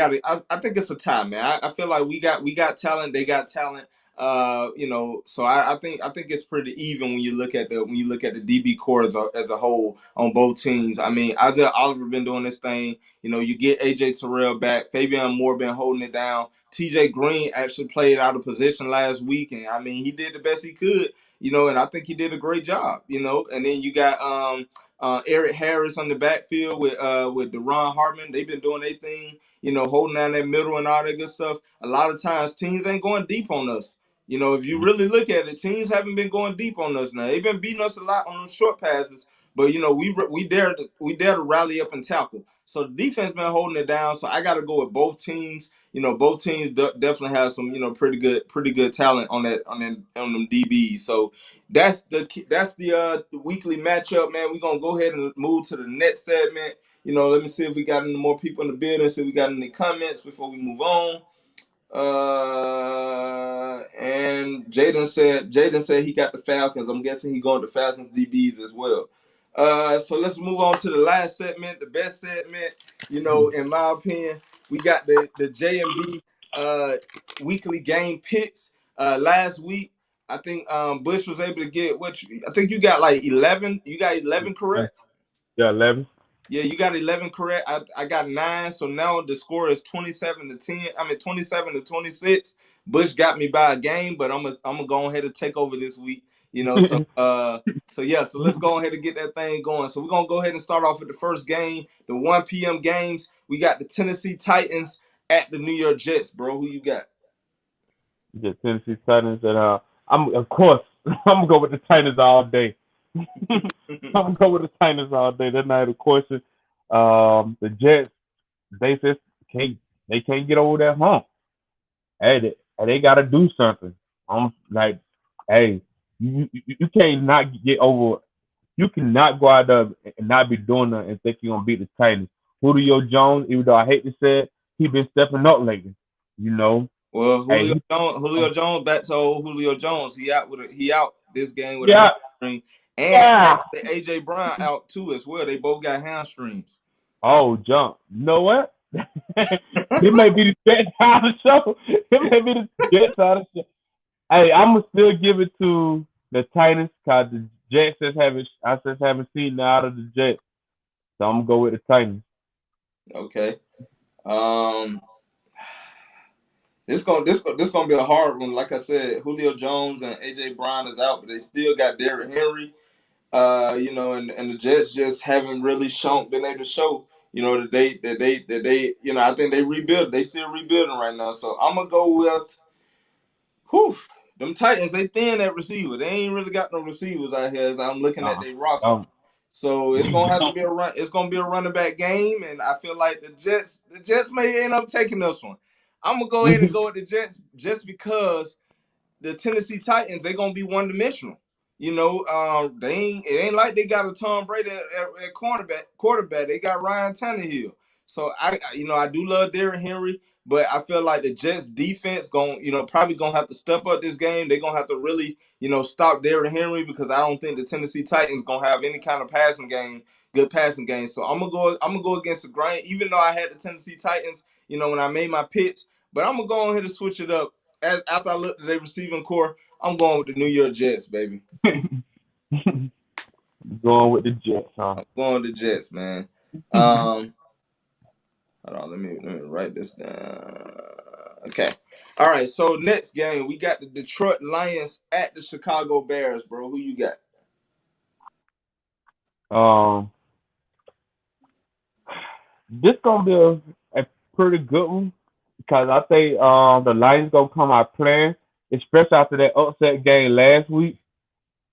[SPEAKER 1] think it's a tie, man. I feel like we got talent. They got talent. So I think it's pretty even when you look at the DB core as a whole on both teams. I mean, Isaiah Oliver been doing this thing. You get AJ Terrell back. Fabian Moore been holding it down. TJ Green actually played out of position last week, and I mean he did the best he could. And I think he did a great job. And then you got Eric Harris on the backfield with Deron Hartman. They've been doing their thing. Holding down that middle and all that good stuff. A lot of times teams ain't going deep on us. If you really look at it, teams haven't been going deep on us now. They've been beating us a lot on those short passes, but we dare to rally up and tackle. So the defense been holding it down. So I got to go with both teams. Both teams definitely have some pretty good talent on them DBs. So that's the weekly matchup, man. We're gonna go ahead and move to the next segment. Let me see if we got any more people in the building. See if we got any comments before we move on. And Jaden said he got the Falcons. I'm guessing he going to Falcons DBs as well. So let's move on to the last segment, the best segment. In my opinion, we got the J and B weekly game picks. Last week, I think Bush was able to get I think you got like 11. You got 11 correct.
[SPEAKER 2] Yeah, 11.
[SPEAKER 1] Yeah, you got 11 correct. I got 9. So now the score is 27-10. I mean 27-26. Bush got me by a game, but I'm gonna go ahead and take over this week. So let's go ahead and get that thing going. So we're gonna go ahead and start off with the first game, the 1 p.m. games. We got the Tennessee Titans at the New York Jets, bro. Who you got?
[SPEAKER 2] The Tennessee Titans, and I'm of course I'm gonna go with the Titans all day. I'm gonna go with the Titans all day. That's not a question. The Jets, they just can't get over that hump. They gotta do something. I'm like, hey, you can't not get over. You cannot go out there and not be doing that and think you're gonna beat the Titans. Julio Jones, even though I hate to say it, he been stepping up lately. You know,
[SPEAKER 1] Well,
[SPEAKER 2] hey,
[SPEAKER 1] Julio Jones, back to old Julio Jones. He out this game with a
[SPEAKER 2] yeah,
[SPEAKER 1] hamstring, and
[SPEAKER 2] yeah.
[SPEAKER 1] actually AJ Brown out too as well. They both got hamstrings.
[SPEAKER 2] Oh, jump. You know what? It may be the Jets out of the show. It may be the Jets out of the show. Hey, I'm gonna still give it to the Titans because the Jets I just haven't seen that out of the Jets. So I'm gonna go with the Titans.
[SPEAKER 1] Okay. Um, this gonna be a hard one. Like I said, Julio Jones and AJ Brown is out, but they still got Derrick Henry. And the Jets just haven't really been able to show, that they, I think they rebuild. They still rebuilding right now. So I'm gonna go with, whew, them Titans. They thin at receiver. They ain't really got no receivers out here as I'm looking at
[SPEAKER 2] Uh,
[SPEAKER 1] their roster.
[SPEAKER 2] um,
[SPEAKER 1] So it's gonna have to be a run. It's gonna be a running back game, and I feel like the Jets may end up taking this one. I'm gonna go ahead and go with the Jets just because the Tennessee Titans, they're gonna be one dimensional. It ain't like they got a Tom Brady at quarterback. They got Ryan Tannehill. So I do love Derrick Henry, but I feel like the Jets defense probably gonna have to step up this game. They're gonna have to really, stop Derrick Henry because I don't think the Tennessee Titans gonna have any kind of good passing game. So I'm gonna go against the grain, even though I had the Tennessee Titans, when I made my pitch. But I'm gonna go ahead and switch it up. After I looked at their receiving core, I'm going with the New York Jets, baby.
[SPEAKER 2] Going with the Jets, huh?
[SPEAKER 1] I'm going with the Jets, man. Um, Hold on, let me write this down. Okay. All right. So next game, we got the Detroit Lions at the Chicago Bears, bro. Who you got?
[SPEAKER 2] um, this gonna be a pretty good one because I think the Lions gonna come out playing, especially after that upset game last week.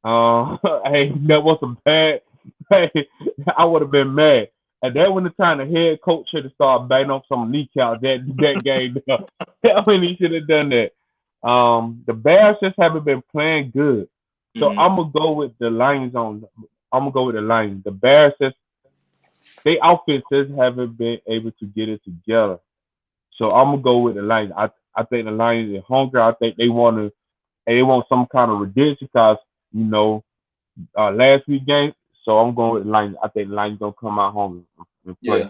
[SPEAKER 2] Hey, that was a bad. Hey, I would have been mad. And that when the time the head coach should have started banging on some kneecaps that game. That when he should have done that. The Bears just haven't been playing good, so
[SPEAKER 1] Mm-hmm.
[SPEAKER 2] I'm gonna go with the Lions on. I'm gonna go with the Lions. The Bears just they offense just haven't been able to get it together. So I'm gonna go with the Lions. I think the Lions are hungry. I think they want some kind of redemption because you know last week game. So I'm going with the Lions. I think the Lions gonna come out home and play.
[SPEAKER 1] Yeah.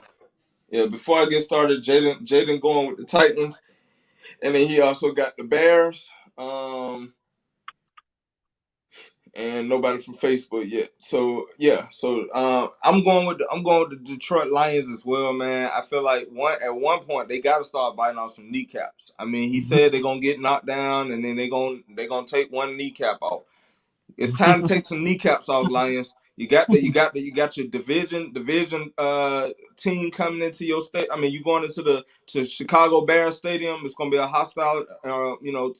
[SPEAKER 1] Yeah. Before I get started, Jaden going with the Titans, and then he also got the Bears. Um, and nobody from Facebook yet. So yeah, so I'm going with the Detroit Lions as well, man. I feel like one point they got to start biting off some kneecaps. I mean, he said they're gonna get knocked down, and then they gonna take one kneecap off. It's time to take some kneecaps off, Lions. You got your division team coming into your state. I mean, you going into the to Chicago Bears Stadium. It's gonna be a hostile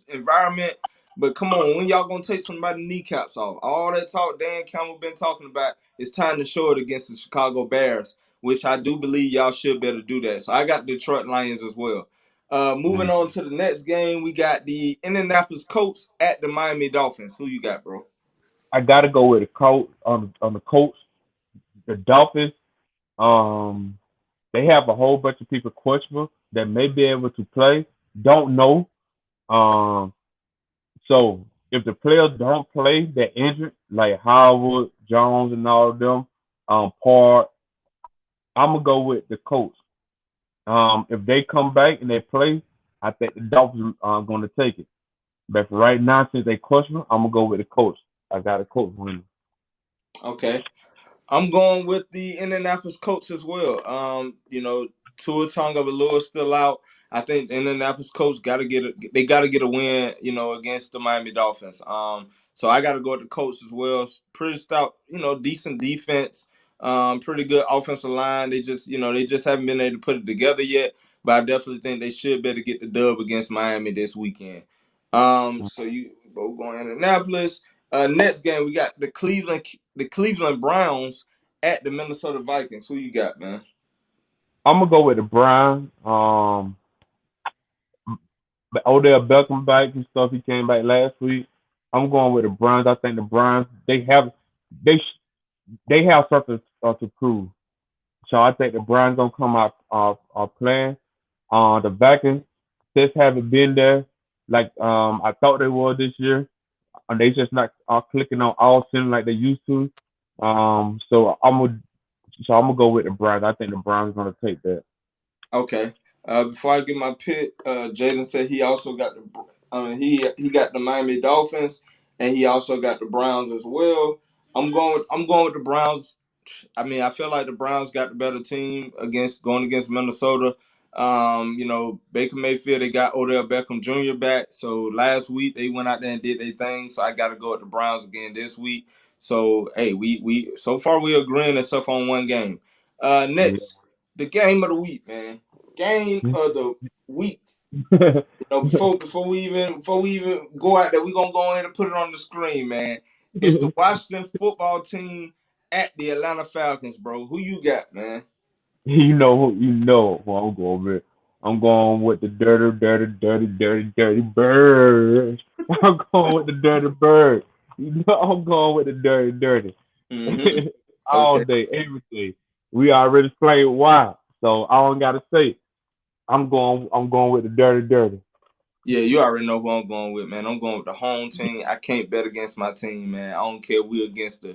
[SPEAKER 1] environment. But come on, when y'all gonna take somebody kneecaps off? All that talk Dan Campbell been talking about, it's time to show it against the Chicago Bears, which I do believe y'all should be able to do that. So I got the Detroit Lions as well. Moving on to the next game, we got the Indianapolis Colts at the Miami Dolphins. Who you got, bro?
[SPEAKER 2] I gotta go with the coach on the Colts. The Dolphins. Um, they have a whole bunch of people questionable that may be able to play. Don't know. Um, so if the players don't play, they're injured, like Howard, Jones, and all of them. Part. I'm gonna go with the Colts. If they come back and they play, I think the Dolphins are gonna take it. But for right now, since they questionable, I'm gonna go with the Colts. I got a Colts winning.
[SPEAKER 1] Okay. I'm going with the Indianapolis Colts as well. Tua Tagovailoa still out. I think the Indianapolis Colts got to get a win, against the Miami Dolphins. So I got to go with the Colts as well. Pretty stout, decent defense. Pretty good offensive line. They just haven't been able to put it together yet. But I definitely think they should better get the dub against Miami this weekend. So you both going to Indianapolis. Next game we got the Cleveland Browns at the Minnesota Vikings. Who you got, man?
[SPEAKER 2] I'm gonna go with the Browns. But Odell Beckham back and stuff. He came back last week. I'm going with the Browns. I think the Browns they they have something to prove. So I think the Browns gonna come out playing. The Vikings just haven't been there like I thought they were this year. And they just not clicking on all cylinders like they used to. So I'm gonna go with the Browns. I think the Browns gonna take that.
[SPEAKER 1] Okay. Before I get my pick, Jaden said he also got he got the Miami Dolphins, and he also got the Browns as well. I'm going with the Browns. I mean, I feel like the Browns got the better team against Minnesota. Baker Mayfield, they got Odell Beckham Jr. back. So last week they went out there and did their thing. So I got to go with the Browns again this week. So hey, we so far we agreeing except on one game. Next, the game of the week, man. Game of the week. Before we even go out there, we gonna go ahead and put it on the screen, man. It's the Washington football team at the Atlanta Falcons, bro. Who you got, man?
[SPEAKER 2] You know who I'm going with. I'm going with the dirty birds. I'm going with the dirty bird. I'm going with the dirty.
[SPEAKER 1] Mm-hmm.
[SPEAKER 2] All
[SPEAKER 1] Okay.
[SPEAKER 2] day, every day. We already played why, so I don't gotta say. I'm going with the dirty.
[SPEAKER 1] Yeah, you already know who I'm going with, man. I'm going with the home team. I can't bet against my team, man. I don't care if we against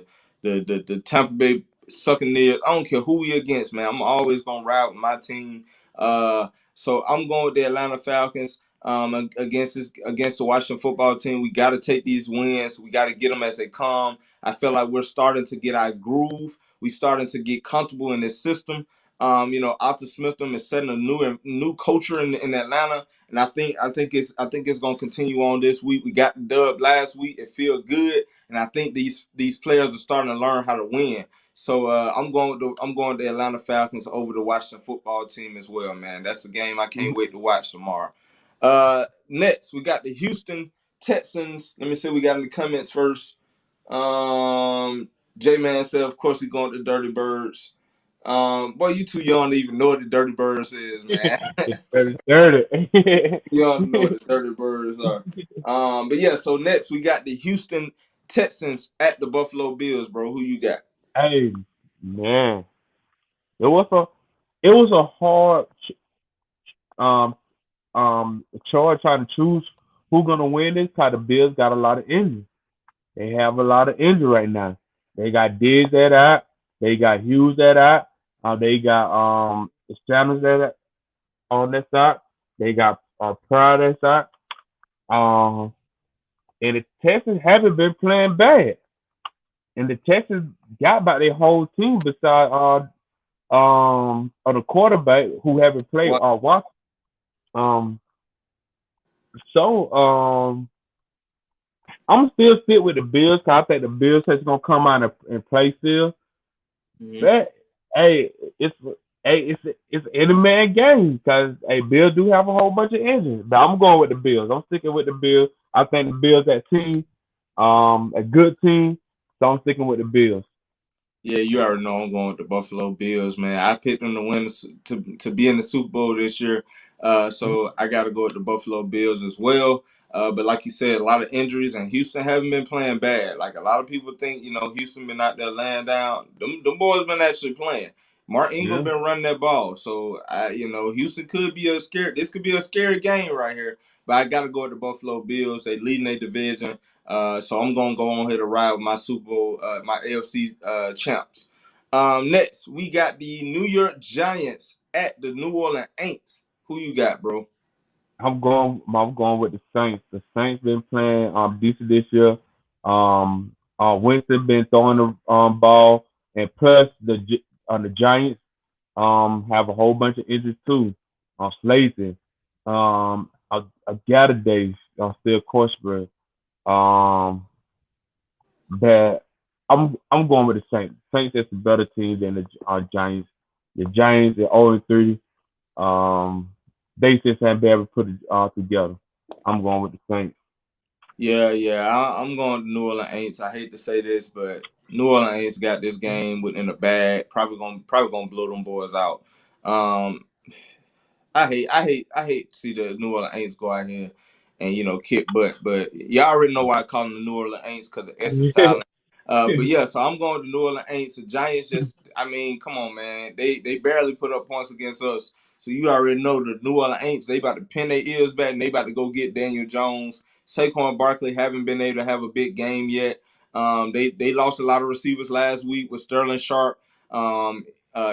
[SPEAKER 1] the Tampa Bay Buccaneers. I don't care who we against, man. I'm always gonna ride with my team. So I'm going with the Atlanta Falcons. Against the Washington football team, we got to take these wins. We got to get them as they come. I feel like we're starting to get our groove. We starting to get comfortable in this system. Arthur Smitham is setting a new culture in Atlanta. And I think it's gonna continue on this week. We got the dub last week. It feels good, and I think these players are starting to learn how to win. So I'm going with the Atlanta Falcons over the Washington football team as well, man. That's a game I can't wait to watch tomorrow. Next we got the Houston Texans. Let me see what we got in the comments first. J Man said, of course, he's going to the Dirty Birds. Boy, you too young to even know what the Dirty Birds is, man.
[SPEAKER 2] It's dirty.
[SPEAKER 1] You all know what the Dirty Birds are. But yeah, so next we got the Houston Texans at the Buffalo Bills, bro. Who you got?
[SPEAKER 2] Hey man, it was a it was a hard um choice trying to choose who's gonna win this. Cause the Bills got a lot of injuries. They have a lot of injury right now. They got Diggs that out. They got Hughes that out. They got Sanders that on that side. They got Pryor that side. And the Texans haven't been playing bad. And the Texans got about their whole team besides the quarterback who haven't played
[SPEAKER 1] What?
[SPEAKER 2] Watson. Um so I'm still sit with the Bills 'cause I think the Bills is gonna come out and play still.
[SPEAKER 1] Mhm.
[SPEAKER 2] But hey, it's it's an in man game because Bills do have a whole bunch of injuries. But I'm going with the Bills. I'm sticking with the Bills. I think the Bills that team, a good team. So I'm sticking with the Bills.
[SPEAKER 1] Yeah, you already know I'm going with the Buffalo Bills, man. I picked them to win to be in the Super Bowl this year, so I got to go with the Buffalo Bills as well. But like you said, a lot of injuries, and Houston haven't been playing bad. Like a lot of people think, Houston been out there laying down. Them boys been actually playing. Mark Ingram
[SPEAKER 2] Yeah,
[SPEAKER 1] been running that ball, so Houston could be a scary. This could be a scary game right here. But I got to go with the Buffalo Bills. They leading their division. So I'm gonna go on here to ride with my Super Bowl, my AFC champs. Next we got the New York Giants at the New Orleans Saints. Who you got, bro?
[SPEAKER 2] I'm going with the Saints. The Saints been playing decent this year. Winston been throwing the ball, and plus the Giants have a whole bunch of injuries too. Slayton, a Gatorade, still Korsberg. Um, but I'm going with the Saints. Saints is a better team than the Giants. The Giants are 0-3. Um, they just haven't been able to put it together. I'm going with the Saints.
[SPEAKER 1] Yeah. I'm going to New Orleans Saints. I hate to say this, but New Orleans Saints got this game within the bag. Probably gonna blow them boys out. Um, I hate to see the New Orleans Saints go out here and kick butt, but y'all already know why I call them the New Orleans Saints because of Esther Silent. But yeah, so I'm going to New Orleans Saints. The Giants just, I mean, come on, man, they barely put up points against us. So you already know the New Orleans Saints. They about to pin their ears back and they about to go get Daniel Jones. Saquon Barkley haven't been able to have a big game yet. They lost a lot of receivers last week with Sterling Sharp. Um,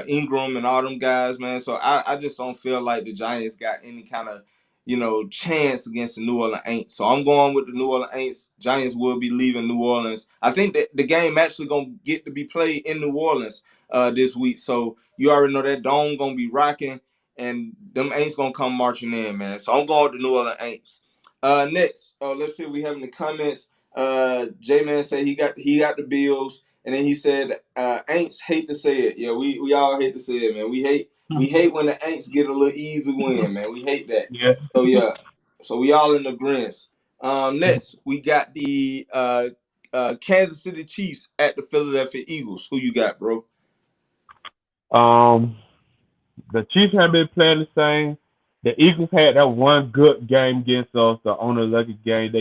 [SPEAKER 1] Ingram and all them guys, man. So I just don't feel like the Giants got any kind of, chance against the New Orleans Saints. So I'm going with the New Orleans Saints. Giants will be leaving New Orleans. I think that the game actually gonna get to be played in New Orleans this week. So you already know that dome gonna be rocking, and them Aints gonna come marching in, man. So I'm going with the New Orleans Aints. Next, let's see what we have in the comments. J Man said he got the Bills. And then he said, Aints hate to say it. Yeah, we all hate to say it, man. We hate when the Aints get a little easy win, man. We hate that.
[SPEAKER 2] Yeah.
[SPEAKER 1] So yeah. So we all in the grins. Next, we got the Kansas City Chiefs at the Philadelphia Eagles. Who you got, bro?
[SPEAKER 2] Um, the Chiefs have been playing the same. The Eagles had that one good game against us, the only lucky game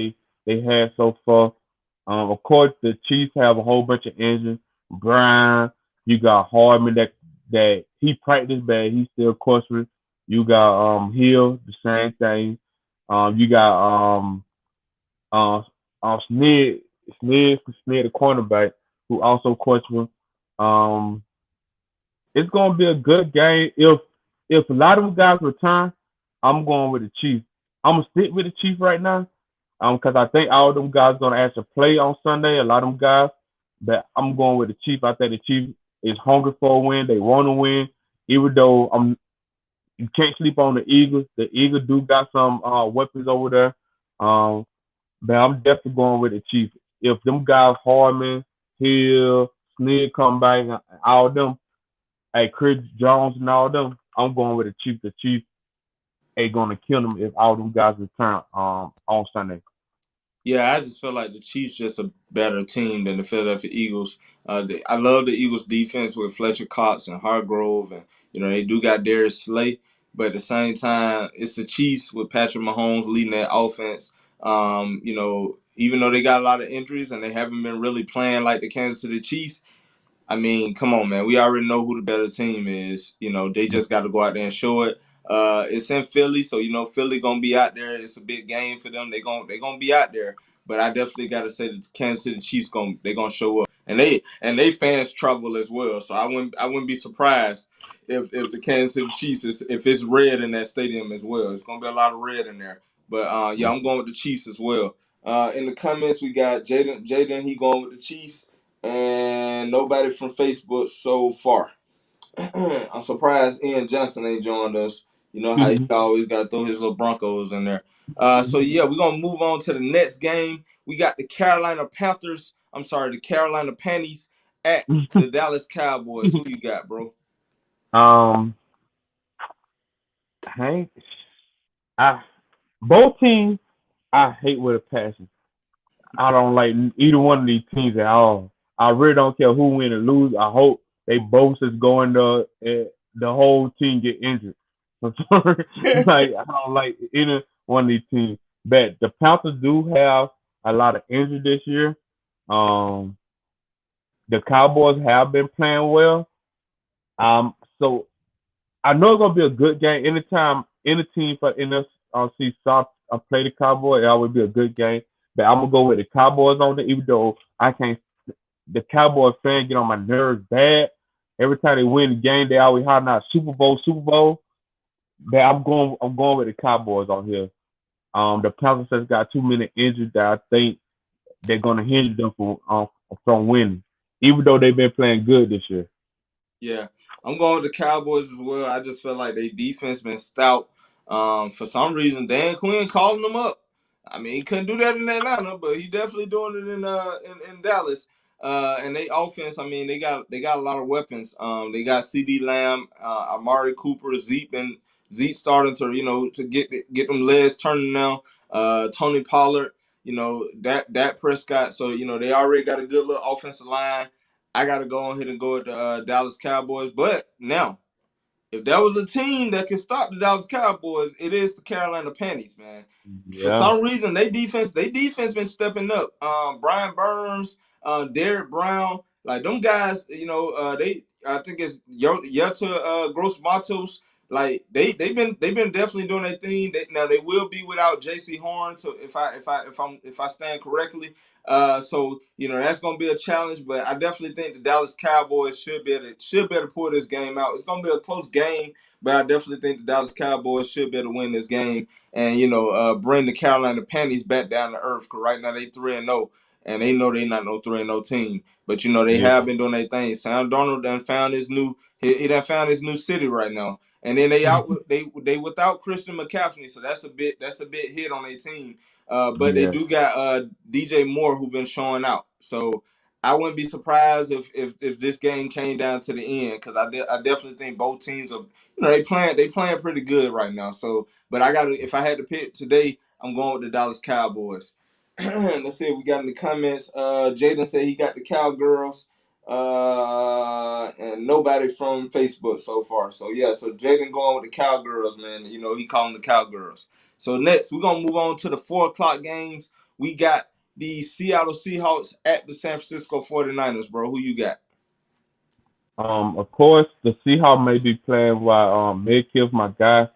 [SPEAKER 2] they had so far. Of course, the Chiefs have a whole bunch of injuries. Brian, you got Hardman that he practiced, but he's still questioning. You got Hill, the same thing. You got uh, Snid, Snid, the cornerback, who also questioning. Um, it's gonna be a good game. If a lot of them guys return, I'm going with the Chiefs. I'm gonna stick with the Chiefs right now, because I think all of them guys gonna actually play on Sunday. A lot of them guys, but I'm going with the Chiefs. I think the Chiefs is hungry for a win. They want to win, even though you can't sleep on the Eagles. The Eagles do got some weapons over there, but I'm definitely going with the Chiefs. If them guys Hardman, Hill, Snead come back, all of them. Hey, Chris Jones and all them, I'm going with the Chiefs. The Chiefs ain't gonna kill them if all them guys return on Sunday.
[SPEAKER 1] Yeah, I just feel like the Chiefs just a better team than the Philadelphia Eagles. I love the Eagles defense with Fletcher Cox and Hargrove, and they do got Darius Slay, but at the same time, it's the Chiefs with Patrick Mahomes leading that offense. Even though they got a lot of injuries and they haven't been really playing like the Kansas City Chiefs, I mean, come on, man. We already know who the better team is. They just got to go out there and show it. It's in Philly, so Philly gonna be out there. It's a big game for them. They gonna be out there. But I definitely got to say the Kansas City Chiefs gonna show up, and they fans travel as well. So I wouldn't be surprised if the Kansas City Chiefs if it's red in that stadium as well. It's gonna be a lot of red in there. But yeah, I'm going with the Chiefs as well. In the comments, we got Jaden. Jaden, he going with the Chiefs, and nobody from Facebook so far. I'm surprised Ian Johnson ain't joined us. You know how he always got to throw his little Broncos in there. So yeah, we're gonna move on to the next game. We got the Carolina Panthers. I'm sorry, the Carolina Panties at the Dallas Cowboys. Who you got, bro?
[SPEAKER 2] um, Hank, I both teams I hate with a passion. I don't like either one of these teams at all. I really don't care who win or lose. I hope they both just go in the whole team get injured. I'm sorry. Like I don't like either one of these teams. But the Panthers do have a lot of injury this year. Um, the Cowboys have been playing well. So I know it's gonna be a good game. Anytime any team for NFC South play the Cowboys, it always be a good game. But I'm gonna go with the Cowboys on it, even though I can't. The Cowboys fans get on my nerves bad. Every time they win the game, they always hollering out Super Bowl, Super Bowl. But I'm going with the Cowboys on here. The Panthers has got too many injuries that I think they're gonna hinder them from winning, even though they've been playing good this year.
[SPEAKER 1] Yeah, I'm going with the Cowboys as well. I just feel like their defense been stout. For some reason, Dan Quinn calling them up. I mean, he couldn't do that in Atlanta, but he definitely doing it in Dallas. And they offense, I mean, they got a lot of weapons. They got C.D. Lamb, Amari Cooper, Zeke starting to to get them legs turning now. Tony Pollard, that Prescott. So they already got a good little offensive line. I got to go on here and go with the Dallas Cowboys. But now, if there was a team that could stop the Dallas Cowboys, it is the Carolina Panthers, man. For
[SPEAKER 2] Yeah,
[SPEAKER 1] some reason, they defense been stepping up. Brian Burns, Derek Brown, like them guys, they I think it's Yetta Gross Matos. Like they've been definitely doing their thing. Now they will be without J.C. Horn, to if I stand correctly. So that's gonna be a challenge, but I definitely think the Dallas Cowboys should be able to pull this game out. It's gonna be a close game, but I definitely think the Dallas Cowboys should be able to win this game and bring the Carolina Panthers back down to earth. Cause right now they 3-0, and they know they not no 3-0 team, but they
[SPEAKER 2] yeah,
[SPEAKER 1] have been doing their thing. Sam Darnold done found his new he done found his new city right now, and then they without Christian McCaffrey, so that's a bit hit on their team. But they
[SPEAKER 2] yeah,
[SPEAKER 1] do got DJ Moore who been showing out. So I wouldn't be surprised if this game came down to the end because I definitely think both teams are they playing pretty good right now. So, but if I had to pick today, I'm going with the Dallas Cowboys. Let's see what we got in the comments. Jaden said he got the Cowgirls. And nobody from Facebook so far. So yeah, so Jaden going with the Cowgirls, man. He calling the Cowgirls. So next, we're gonna move on to the 4 o'clock games. We got the Seattle Seahawks at the San Francisco 49ers, bro. Who you got?
[SPEAKER 2] Of course, the Seahawks may be playing while Medkiff, my guy,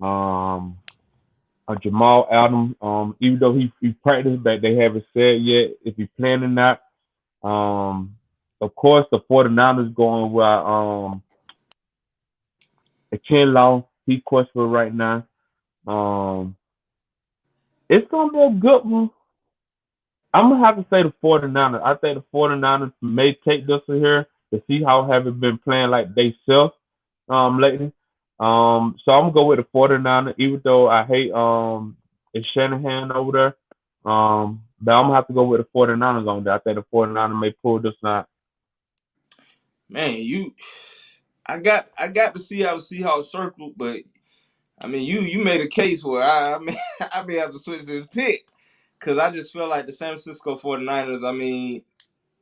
[SPEAKER 2] um, Jamal Adams. Even though he practiced, but they haven't said yet if he's playing or not. Um, of course, the 49ers going while the Kinlaw, he questionable right now. Um, it's gonna be a good one. I'm gonna have to say the 49ers. I think the 49ers may take this one here to see how haven't been playing like they self lately. So I'm gonna go with the 49ers, even though I hate it's Shanahan over there. But I'm gonna have to go with the 49ers on that. I think the 49ers may pull this out.
[SPEAKER 1] Man, I got the Seattle Seahawks circled, but I mean you made a case where I mean I may have to switch this pick because I just feel like the San Francisco 49ers. I mean,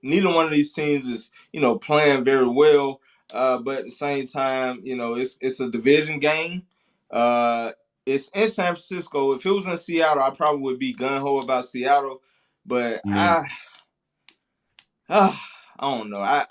[SPEAKER 1] neither one of these teams is playing very well. But at the same time, it's a division game. Uh, it's in San Francisco. If it was in Seattle, I probably would be gun ho about Seattle. But
[SPEAKER 2] Yeah,
[SPEAKER 1] I don't know. I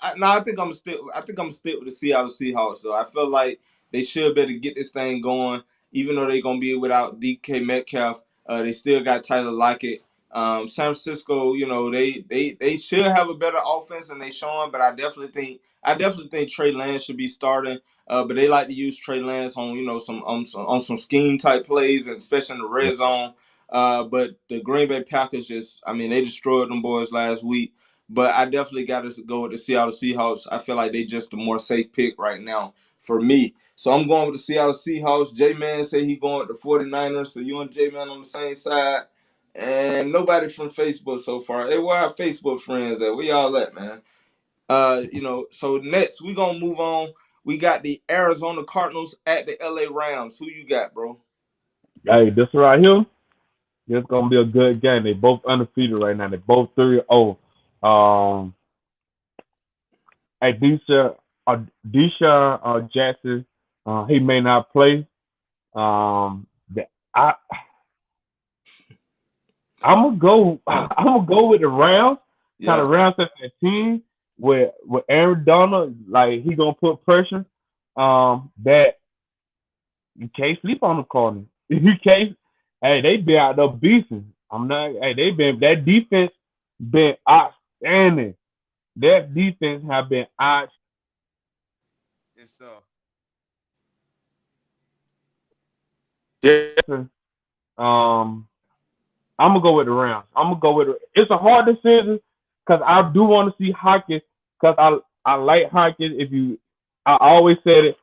[SPEAKER 1] think I'm stick with the Seattle Seahawks though. I feel like they should better get this thing going, even though they're gonna be without DK Metcalf. They still got Tyler Lockett. San Francisco, they should have a better offense than they showing, but I definitely think Trey Lance should be starting. But they like to use Trey Lance on some scheme type plays, and especially in the red
[SPEAKER 2] yeah,
[SPEAKER 1] zone. But the Green Bay Packers just, I mean, they destroyed them boys last week. But I definitely got to go with the Seattle Seahawks. I feel like they just the more safe pick right now for me. So I'm going with the Seattle Seahawks. J-Man said he going with the 49ers. So you and J-Man on the same side. And nobody from Facebook so far. Hey, where our Facebook friends at? Where y'all at, man? So next we gonna move on. We got the Arizona Cardinals at the LA Rams. Who you got, bro?
[SPEAKER 2] Hey, this right here, this gonna be a good game. They both undefeated right now. They both 3-0. Um, hey, Deshaun Jackson, he may not play. The, I I'm gonna go.
[SPEAKER 1] Uh,
[SPEAKER 2] I'm gonna go with the Rams. Kind
[SPEAKER 1] yeah.
[SPEAKER 2] of Rams as a team with Aaron Donald. Like he gonna put pressure. That you can't sleep on the corner. You can't. Hey, they been out there beasting. I'm not. Hey, they been that defense been outstanding. That defense have been
[SPEAKER 3] and stuff.
[SPEAKER 2] outstanding. Um, I'm gonna go with the Rams. I'm gonna go with it. It's a hard decision because I do want to see Hopkins because I like Hopkins. I always said it.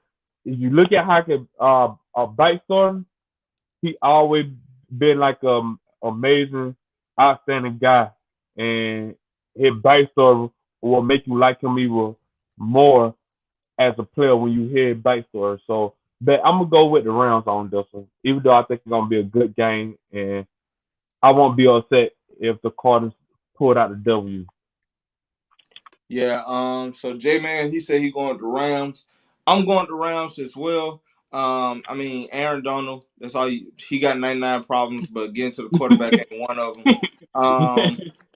[SPEAKER 2] If you look at Hopkins, a bike story, he always been like amazing, outstanding guy, and his bike story will make you like him even more as a player when you hear his bike story. So, but I'm gonna go with the Rams on this one, even though I think it's gonna be a good game and I won't be upset if the Cardinals pulled out the W.
[SPEAKER 1] Yeah, so J Man, he said he going with the Rams. I'm going to the Rams as well. I mean, Aaron Donald, that's all he got 99 problems, but getting to the quarterback ain't one of them.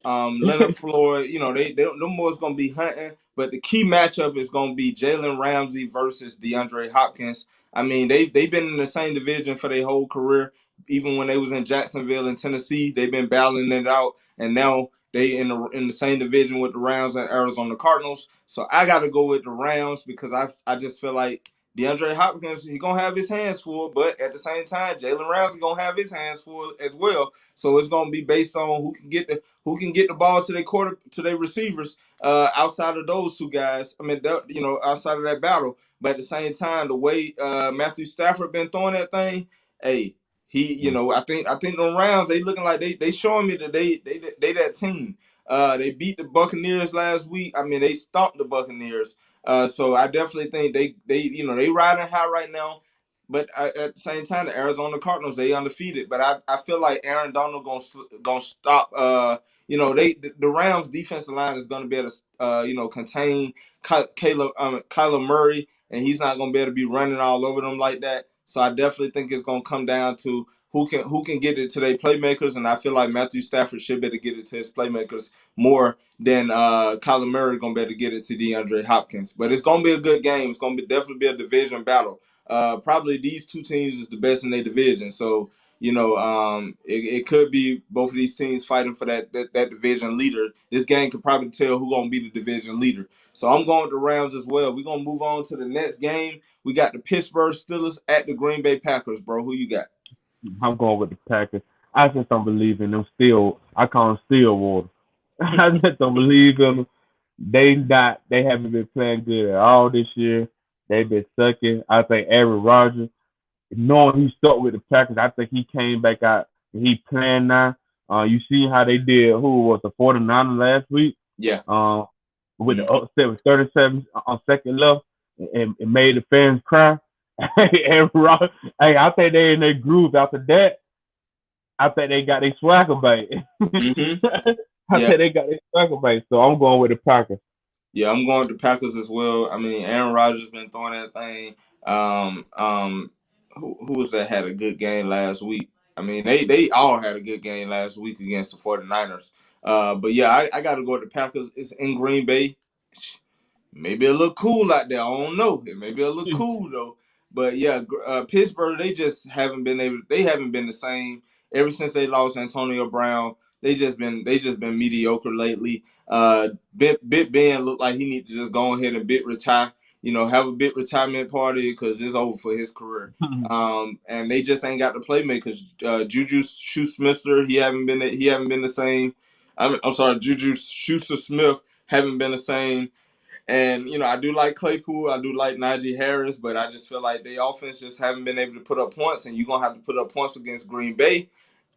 [SPEAKER 1] Um, Leonard Floyd, them boys gonna be hunting, but the key matchup is gonna be Jalen Ramsey versus DeAndre Hopkins. I mean, they've been in the same division for their whole career. Even when they was in Jacksonville and Tennessee, they've been battling it out, and now they in the same division with the Rams and Arizona Cardinals. So I got to go with the Rams because I just feel like DeAndre Hopkins he gonna have his hands full, but at the same time Jalen Ramsey gonna have his hands full as well. So it's gonna be based on who can get the ball to their receivers outside of those two guys. I mean, outside of that battle. But at the same time, the way Matthew Stafford been throwing that thing, hey, I think the Rams they looking like they showing me that they that team. They beat the Buccaneers last week. I mean they stomped the Buccaneers. So I definitely think they riding high right now. But at the same time, the Arizona Cardinals they undefeated. But I feel like Aaron Donald gonna stop. The Rams defensive line is gonna be able to contain Kyler Murray, and he's not gonna be able to be running all over them like that. So I definitely think it's gonna come down to who can get it to their playmakers, and I feel like Matthew Stafford should be able to get it to his playmakers more than Kyler Murray gonna be able to get it to DeAndre Hopkins. But it's gonna be a good game. It's gonna definitely be a division battle. Probably these two teams is the best in their division. So it could be both of these teams fighting for that division leader. This game could probably tell who's gonna be the division leader. So I'm going with the Rams as well. We're gonna move on to the next game. We got the Pittsburgh Steelers at the Green Bay Packers, bro. Who you got?
[SPEAKER 2] I'm going with the Packers. I just don't believe in them. Still, I call them steel water. I just don't believe in them. They haven't been playing good at all this year. They've been sucking. I think Aaron Rodgers, knowing he stuck with the Packers, I think he came back out and he playing now. You see how they did. Who was the 49ers last week?
[SPEAKER 1] Yeah.
[SPEAKER 2] Uh, with the
[SPEAKER 1] Mm-hmm.
[SPEAKER 2] upset with 37 on second left and made the fans cry. And hey, I think they in their groove after that. I think they got their swagger back.
[SPEAKER 1] Mm-hmm.
[SPEAKER 2] I
[SPEAKER 1] Yeah.
[SPEAKER 2] think they got their swagger back. So I'm going with the Packers.
[SPEAKER 1] Yeah, I'm going with the Packers as well. I mean, Aaron Rodgers been throwing that thing. Who was that had a good game last week? I mean, they all had a good game last week against the 49ers. But yeah, I got to go with the Packers. It's in Green Bay. Maybe a little cool out there. I don't know. It may be a little cool though. But yeah, Pittsburgh they just haven't been able. They haven't been the same ever since they lost Antonio Brown. They just been mediocre lately. Bit Ben looked like he need to just go ahead and retire. have a big retirement party because it's over for his career. And they just ain't got the playmakers. Juju Schuster, he haven't been the same. I'm sorry, Juju Schuster Smith haven't been the same. And I do like Claypool, I do like Najee Harris, but I just feel like the offense just haven't been able to put up points, and you're gonna have to put up points against Green Bay,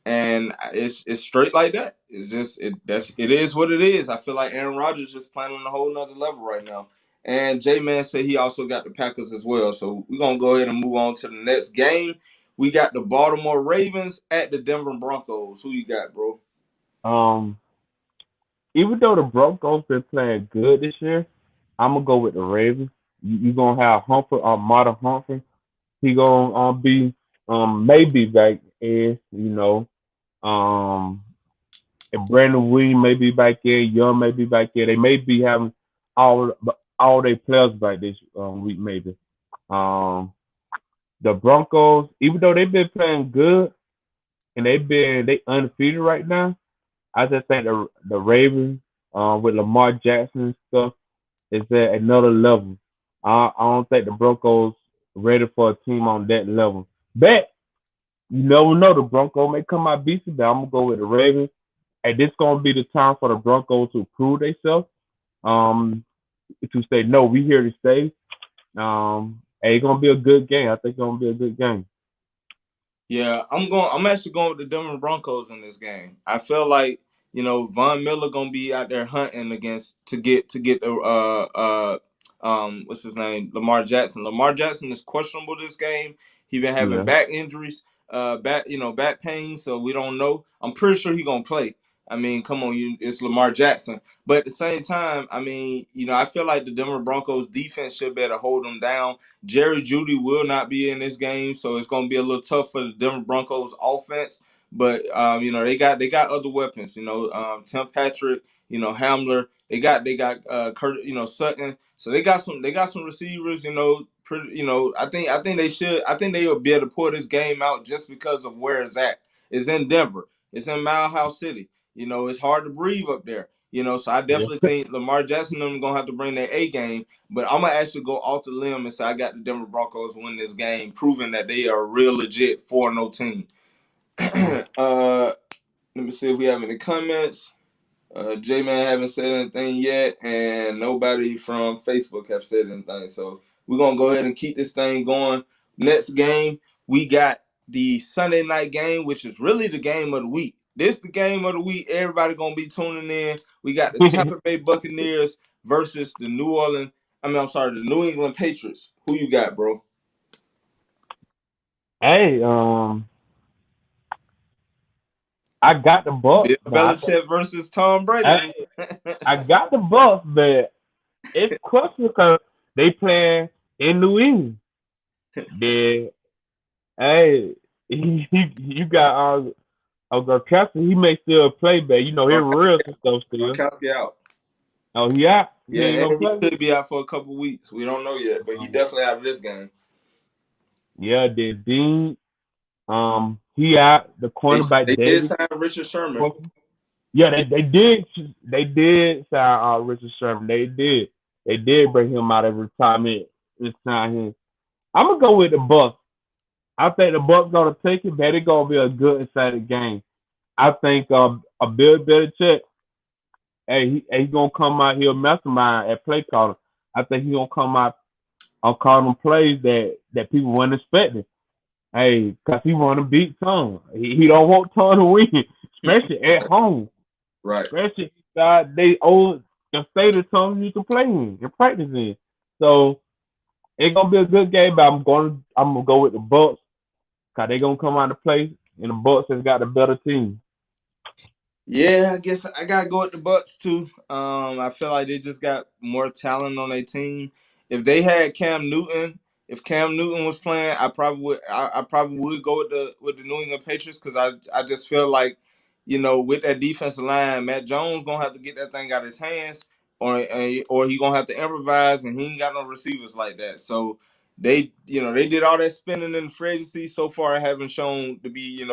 [SPEAKER 1] and it's straight like that. It's just it is what it is. I feel like Aaron Rodgers just playing on a whole nother level right now. And J Man said he also got the Packers as well. So we're gonna go ahead and move on to the next game. We got the Baltimore Ravens at the Denver Broncos. Who you got, bro?
[SPEAKER 2] Um, Even though the Broncos been playing good this year, I'm gonna go with the Ravens. You gonna have Humphrey, Martin Humphrey. He gonna be maybe back in, um, and Brandon Williams may be back in, Young may be back in. They may be having all all their players back this week maybe. Um, the Broncos, even though they've been playing good and they undefeated right now, I just think the Ravens with Lamar Jackson and stuff is at another level. I don't think the Broncos ready for a team on that level. But you never know, the Broncos may come out beastie, but I'm gonna go with the Ravens. And this gonna be the time for the Broncos to prove themselves. To say no, we here to stay. And it's gonna be a good game. I think it's gonna be a good game.
[SPEAKER 1] Yeah, I'm actually going with the Denver Broncos in this game. I feel like Von Miller gonna be out there hunting against to get the what's his name, Lamar Jackson. Lamar Jackson is questionable this game. He been having
[SPEAKER 2] Yeah.
[SPEAKER 1] back injuries, back pain, so we don't know. I'm pretty sure he gonna play. I mean, come on, it's Lamar Jackson. But at the same time, I mean, I feel like the Denver Broncos defense should be able to hold them down. Jerry Judy will not be in this game, so it's going to be a little tough for the Denver Broncos offense. But they got other weapons. Tim Patrick, Hamler. They got Kurt, Sutton. So they got some receivers. I think they'll be able to pull this game out just because of where it's at. It's in Denver. It's in Mile House City. It's hard to breathe up there. So I
[SPEAKER 2] Yeah.
[SPEAKER 1] definitely think Lamar Jackson them gonna have to bring their A game. But I'm gonna actually go off the limb and say I got the Denver Broncos win this game, proving that they are a real legit 4-0 team.
[SPEAKER 2] Yeah.
[SPEAKER 1] Let me see if we have any comments. J Man haven't said anything yet, and nobody from Facebook have said anything. So we're gonna go ahead and keep this thing going. Next game, we got the Sunday night game, which is really the game of the week. This the game of the week. Everybody gonna be tuning in. We got the Tampa Bay Buccaneers versus the New Orleans. I'm sorry, the New England Patriots. Who you got, bro?
[SPEAKER 2] Hey, I got the Bucks,
[SPEAKER 1] Bill
[SPEAKER 2] but
[SPEAKER 1] Belichick versus Tom Brady.
[SPEAKER 2] I I got the Bucks, but it's questionable because they playing in New England. They, hey, you got Kessler. He may still play, but he real and stuff still.
[SPEAKER 1] Gronkowski out.
[SPEAKER 2] Oh, he out. He ain't
[SPEAKER 1] Yeah,
[SPEAKER 2] gonna
[SPEAKER 1] and he
[SPEAKER 2] play.
[SPEAKER 1] could be out for a couple weeks. We don't know yet, but he definitely out of this game.
[SPEAKER 2] Yeah, then Dean. He out. The
[SPEAKER 1] They
[SPEAKER 2] cornerback
[SPEAKER 1] they did
[SPEAKER 2] David.
[SPEAKER 1] sign Richard Sherman.
[SPEAKER 2] Yeah, they did sign Richard Sherman. They did bring him out of retirement and sign him. I'm gonna go with the Bucks. I think the Bucks gonna take it, but it's gonna be a good exciting game. I think a Bill Belichick, hey, he gonna come out here mastermind at play calling. I think he gonna come out and call them plays that people weren't expecting. Hey, cause he want to beat Tom. He don't want Tom to win, especially at home.
[SPEAKER 1] Right.
[SPEAKER 2] Especially they own the state of Tom you can play in and practice in. So it's gonna be a good game, but I'm gonna go with the Bucks because they gonna come out to play, and the Bucks has got the better team.
[SPEAKER 1] Yeah, I guess I gotta go with the Bucks too. I feel like they just got more talent on their team. If they had Cam Newton, if Cam Newton was playing, I probably would go with the New England Patriots because I just feel like with that defensive line, Matt Jones gonna have to get that thing out of his hands, or he gonna have to improvise, and he ain't got no receivers like that. So they did all that spending in the free agency so far, haven't shown to be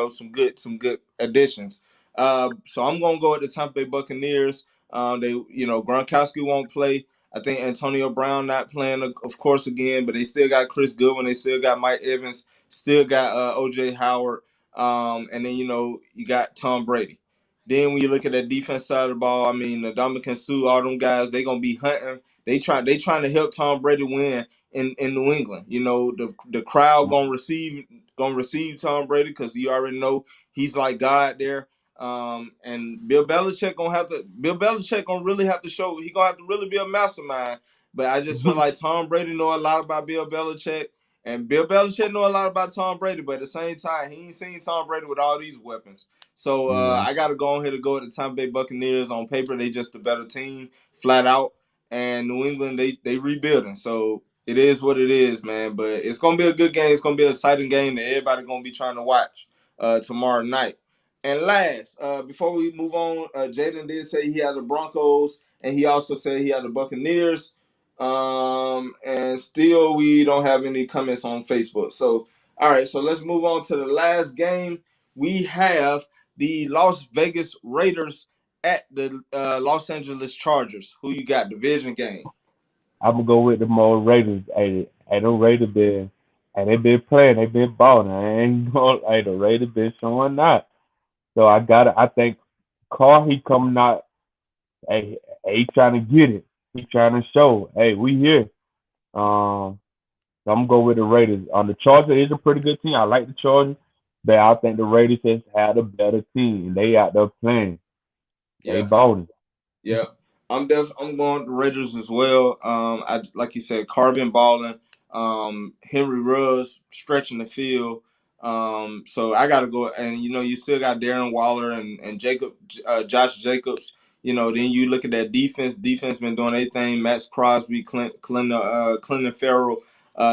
[SPEAKER 1] some good additions. So I'm gonna go with the Tampa Bay Buccaneers. Gronkowski won't play. I think Antonio Brown not playing, of course, again, but they still got Chris Goodwin. They still got Mike Evans. Still got O.J. Howard. And then, you got Tom Brady. Then when you look at that defense side of the ball, I mean, Ndamukong Suh, all them guys, they going to be hunting. They trying to help Tom Brady win in New England. The crowd gonna receive Tom Brady because you already know he's like God there. And Bill Belichick gonna really have to show he gonna have to really be a mastermind. But I just feel like Tom Brady know a lot about Bill Belichick, and Bill Belichick know a lot about Tom Brady. But at the same time, he ain't seen Tom Brady with all these weapons. So
[SPEAKER 2] Yeah.
[SPEAKER 1] I gotta go ahead and go with the Tampa Bay Buccaneers. On paper, they just a better team, flat out. And New England, they rebuilding. So it is what it is, man. But it's gonna be a good game. It's gonna be an exciting game that everybody gonna be trying to watch tomorrow night. And last, before we move on, Jaden did say he had the Broncos, and he also said he had the Buccaneers. And still, we don't have any comments on Facebook. So, all right, so let's move on to the last game. We have the Las Vegas Raiders at the Los Angeles Chargers. Who you got? Division game.
[SPEAKER 2] I'm gonna go with the more Raiders. Hey, them Raiders been, hey, they been playing, they been balling. I ain't going. Hey, the Raiders been showing out. So I got it. I think Carr he coming out. He trying to get it. He trying to show. Hey, we here. So I'm gonna go with the Raiders. The Chargers is a pretty good team. I like the Chargers, but I think the Raiders has had a better team. They out there playing. They
[SPEAKER 1] Yeah.
[SPEAKER 2] balling.
[SPEAKER 1] Yeah, I'm going the Raiders as well. I like you said, Carbon balling, Henry Ruggs stretching the field. So I got to go, and you still got Darren Waller and Josh Jacobs. Then you look at that defense. Defense been doing their thing. Max Crosby, Clinton Farrell.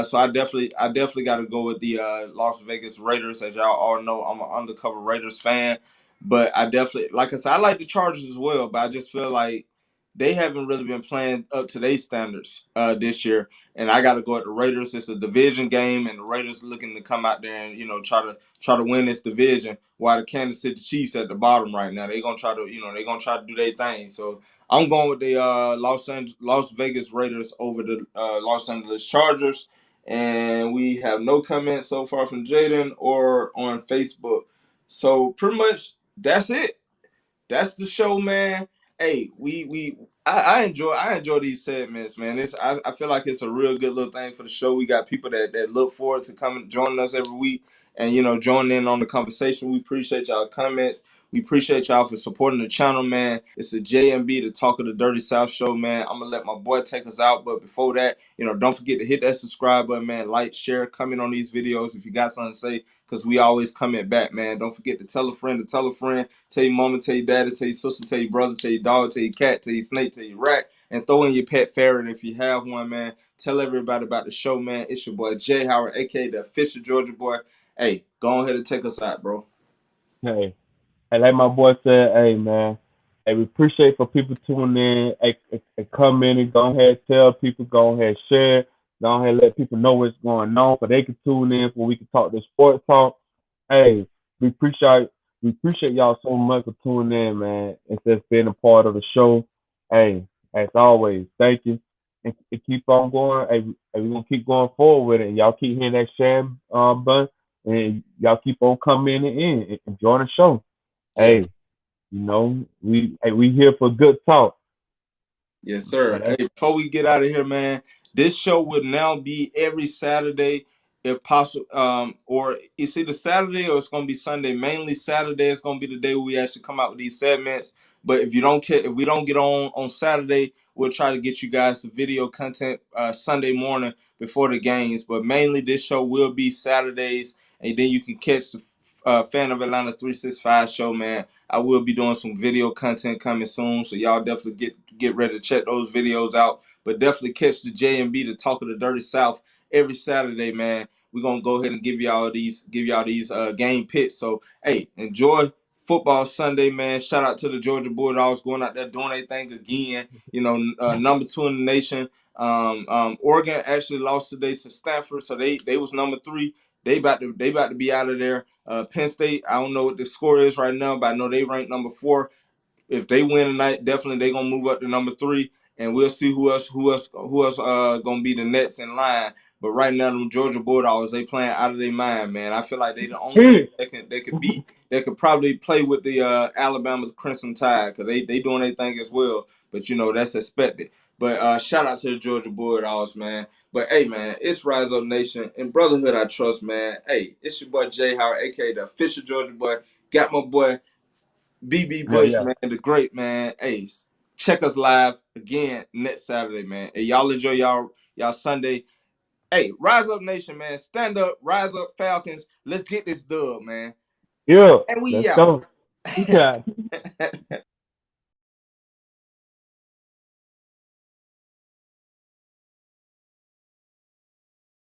[SPEAKER 1] So I definitely got to go with the Las Vegas Raiders. As y'all all know, I'm an undercover Raiders fan. But I definitely, like I said, I like the Chargers as well, but I just feel like they haven't really been playing up to their standards this year. And I got to go at the Raiders. It's a division game, and the Raiders looking to come out there and try to win this division. While the Kansas City Chiefs at the bottom right now, they're gonna try to do their thing. So I'm going with the Las Vegas Raiders over the Los Angeles Chargers. And we have no comments so far from Jaden or on Facebook. So pretty much that's it. That's the show, man. Hey, I enjoy these segments, man. I feel like it's a real good little thing for the show. We got people that look forward to coming joining us every week and joining in on the conversation. We appreciate y'all comments. We appreciate y'all for supporting the channel, man. It's the JMB, the Talk of the Dirty South show, man. I'm gonna let my boy take us out, but before that, don't forget to hit that subscribe button, man. Like, share, comment on these videos if you got something to say, because we always comment back, man. Don't forget to tell a friend, tell your mama, tell your daddy, tell your sister, tell your brother, tell your dog, tell your cat, tell your snake, tell your rat, and throw in your pet ferret if you have one, man. Tell everybody about the show, man. It's your boy Jay Howard, aka the official Georgia boy. Hey, go ahead and take us out, bro.
[SPEAKER 2] Hey, and like my boy said, hey man, hey we appreciate for people tuning in. Hey, come in and go ahead tell people, go ahead share, go ahead let people know what's going on, so they can tune in so we can talk this sports talk. Hey, we appreciate we appreciate y'all so much for tuning in, man. It's just being a part of the show. Hey, as always, thank you. And keep on going. Hey, we're gonna keep going forward with it. And y'all keep hitting that share button, and y'all keep on coming in and enjoying the show.
[SPEAKER 1] Yeah.
[SPEAKER 2] Hey, we here for good talk.
[SPEAKER 1] Yes, sir.
[SPEAKER 2] Hey,
[SPEAKER 1] Hey, before we get out of here, man, this show will now be every Saturday, if possible. Or it's either Saturday or it's gonna be Sunday. Mainly Saturday is gonna be the day we actually come out with these segments. But if we don't get on Saturday, we'll try to get you guys the video content Sunday morning before the games. But mainly this show will be Saturdays, and then you can catch the Fan of Atlanta 365 show, man. I will be doing some video content coming soon, so y'all definitely get ready to check those videos out. But definitely catch the JMB, the Talk of the Dirty South, every Saturday, man. We're gonna go ahead and give y'all these game picks. So hey, enjoy football Sunday, man. Shout out to the Georgia Bulldogs going out there doing their thing again. Number two in the nation. Oregon actually lost today to Stanford, so they was number three. They about to be out of there. Penn State, I don't know what the score is right now, but I know they ranked number four. If they win tonight, definitely they gonna move up to number three. and we'll see who else gonna be the next in line. But right now, them Georgia Bulldogs, they playing out of their mind, man. I feel like they the only team that could beat. They could probably play with the Alabama Crimson Tide because they doing their thing as well. But that's expected. But shout out to the Georgia Bulldogs, man. But hey, man, it's Rise Up Nation and Brotherhood I Trust, man. Hey, it's your boy Jay Howard, aka the official Georgia boy. Got my boy BB
[SPEAKER 2] Yeah,
[SPEAKER 1] Bush,
[SPEAKER 2] yeah.
[SPEAKER 1] man, the great man. Hey, check us live again next Saturday, man. Hey, y'all enjoy y'all Sunday. Hey, Rise Up Nation, man. Stand up, rise up, Falcons. Let's get this dub, man.
[SPEAKER 2] Yeah.
[SPEAKER 1] And we
[SPEAKER 2] Let's
[SPEAKER 1] out.
[SPEAKER 2] go. Yeah.